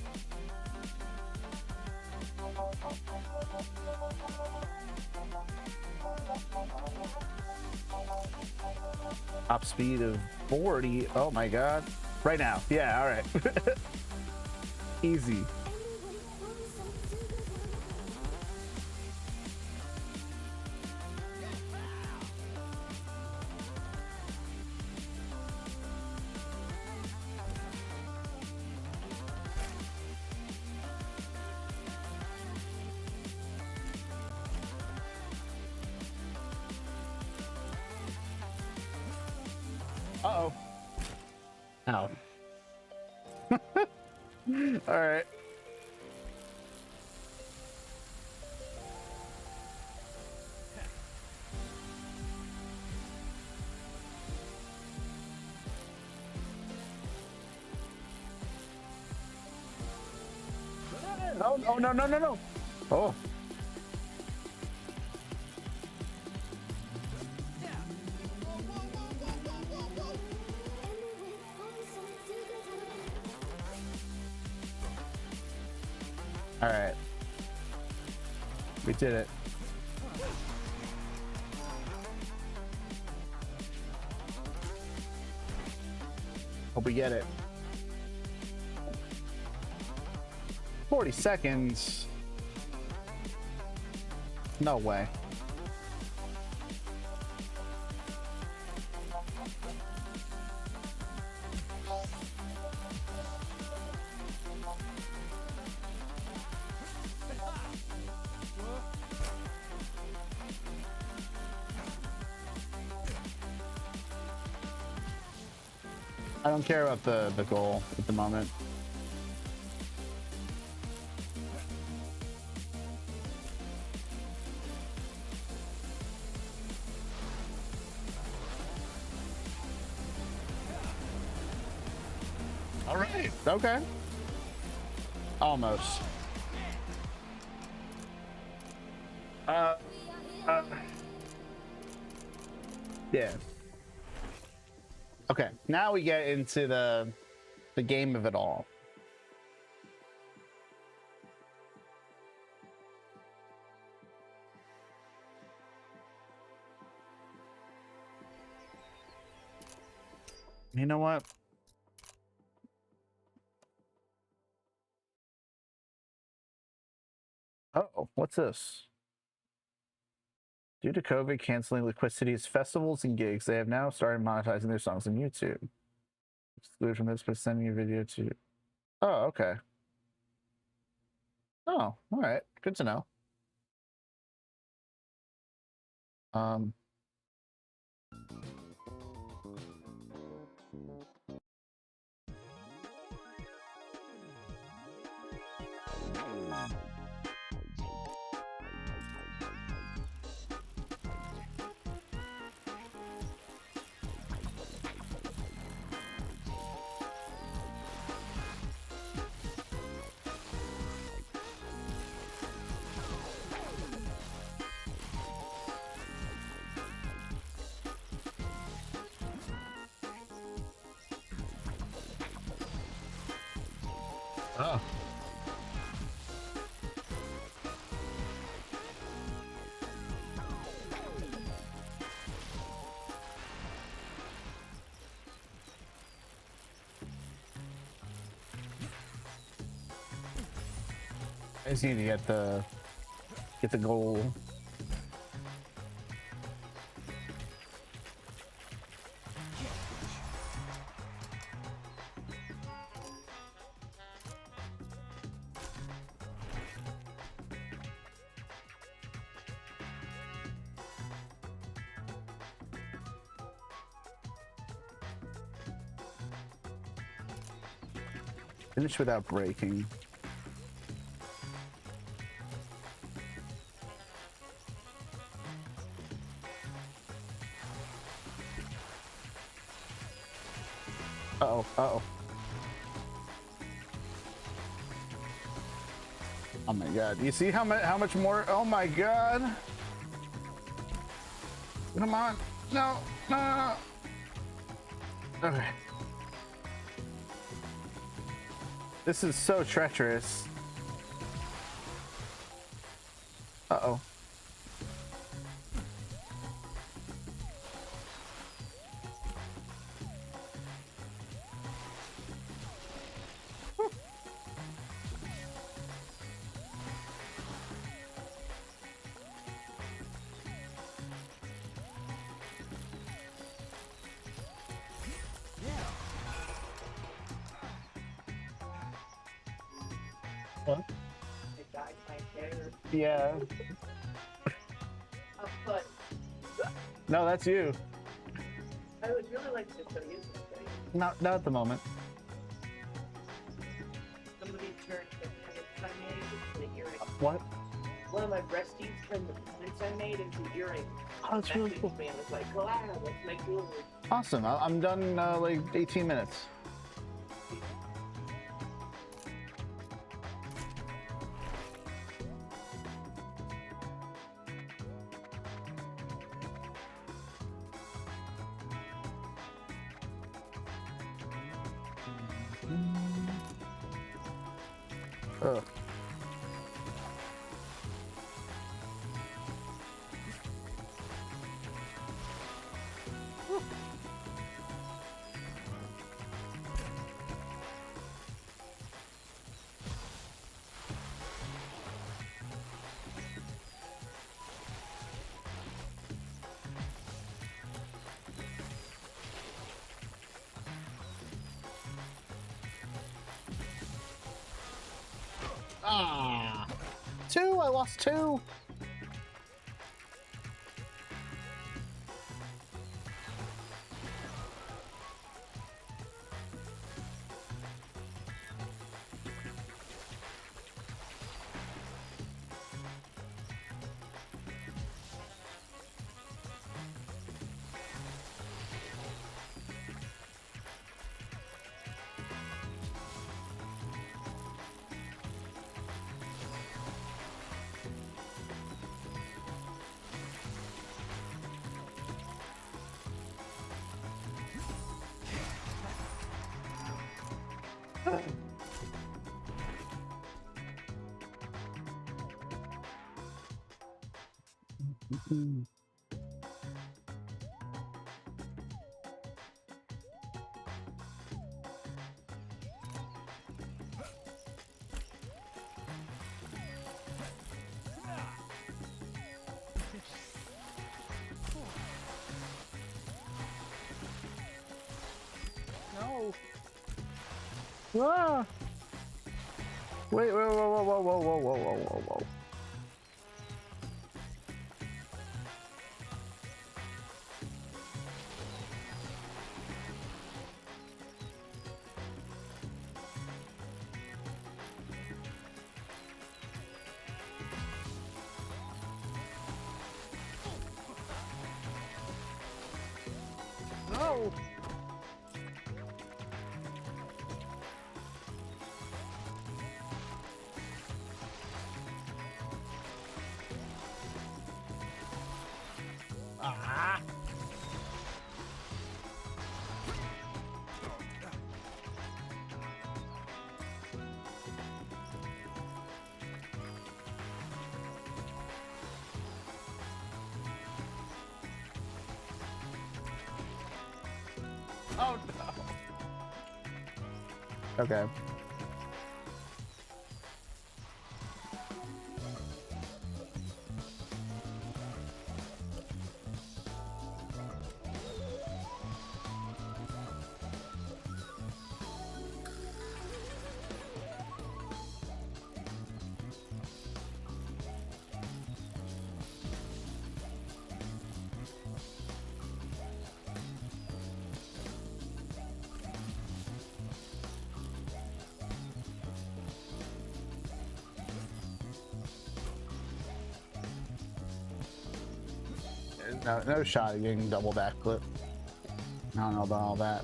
Top speed of 40. Oh my god. Right now. Yeah, all right. Easy. Uh-oh. Ow. All right. Oh, no, no, no, no, no. Oh. All right. We did it. Hope we get it. 40 seconds. No way. I don't care about the goal at the moment. All right. Okay. Almost. Yeah. Okay, now we get into the game of it all. You know what? Oh, what's this? Due to COVID canceling Liquid City's festivals and gigs, they have now started monetizing their songs on YouTube. Excluded from this, but sending a video to. Oh, okay. Oh, all right. Good to know. Um. Oh. I just need to get the goal. Finish without breaking. Uh-oh, uh-oh. Oh my god. You see how much more? Oh my god. Come on. No, no, no, no. Okay. This is so treacherous. Uh-oh. What? I dyed my hair Yeah. up, but No, that's you. I would really like to show you something. Not at the moment. Somebody turned the pants I made into earrings. What? One of my breasties turned the pants I made into earrings. Oh, that's really cool. Man was like, wow, that's my jewelry. Awesome. I'm done like 18 minutes. Ugh. Ah, two. I lost two. No. Ah. Wait, whoa, whoa, whoa, whoa, whoa, whoa, whoa, whoa, whoa, whoa. No. Ah. Oh no. Okay. No shot at getting double backflip. I don't know about all that.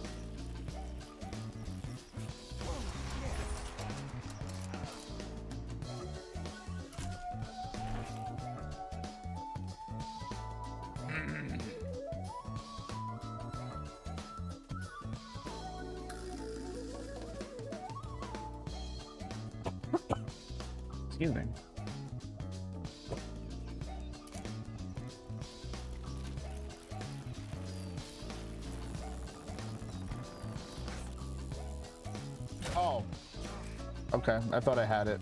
Excuse me. Oh. Okay, I thought I had it.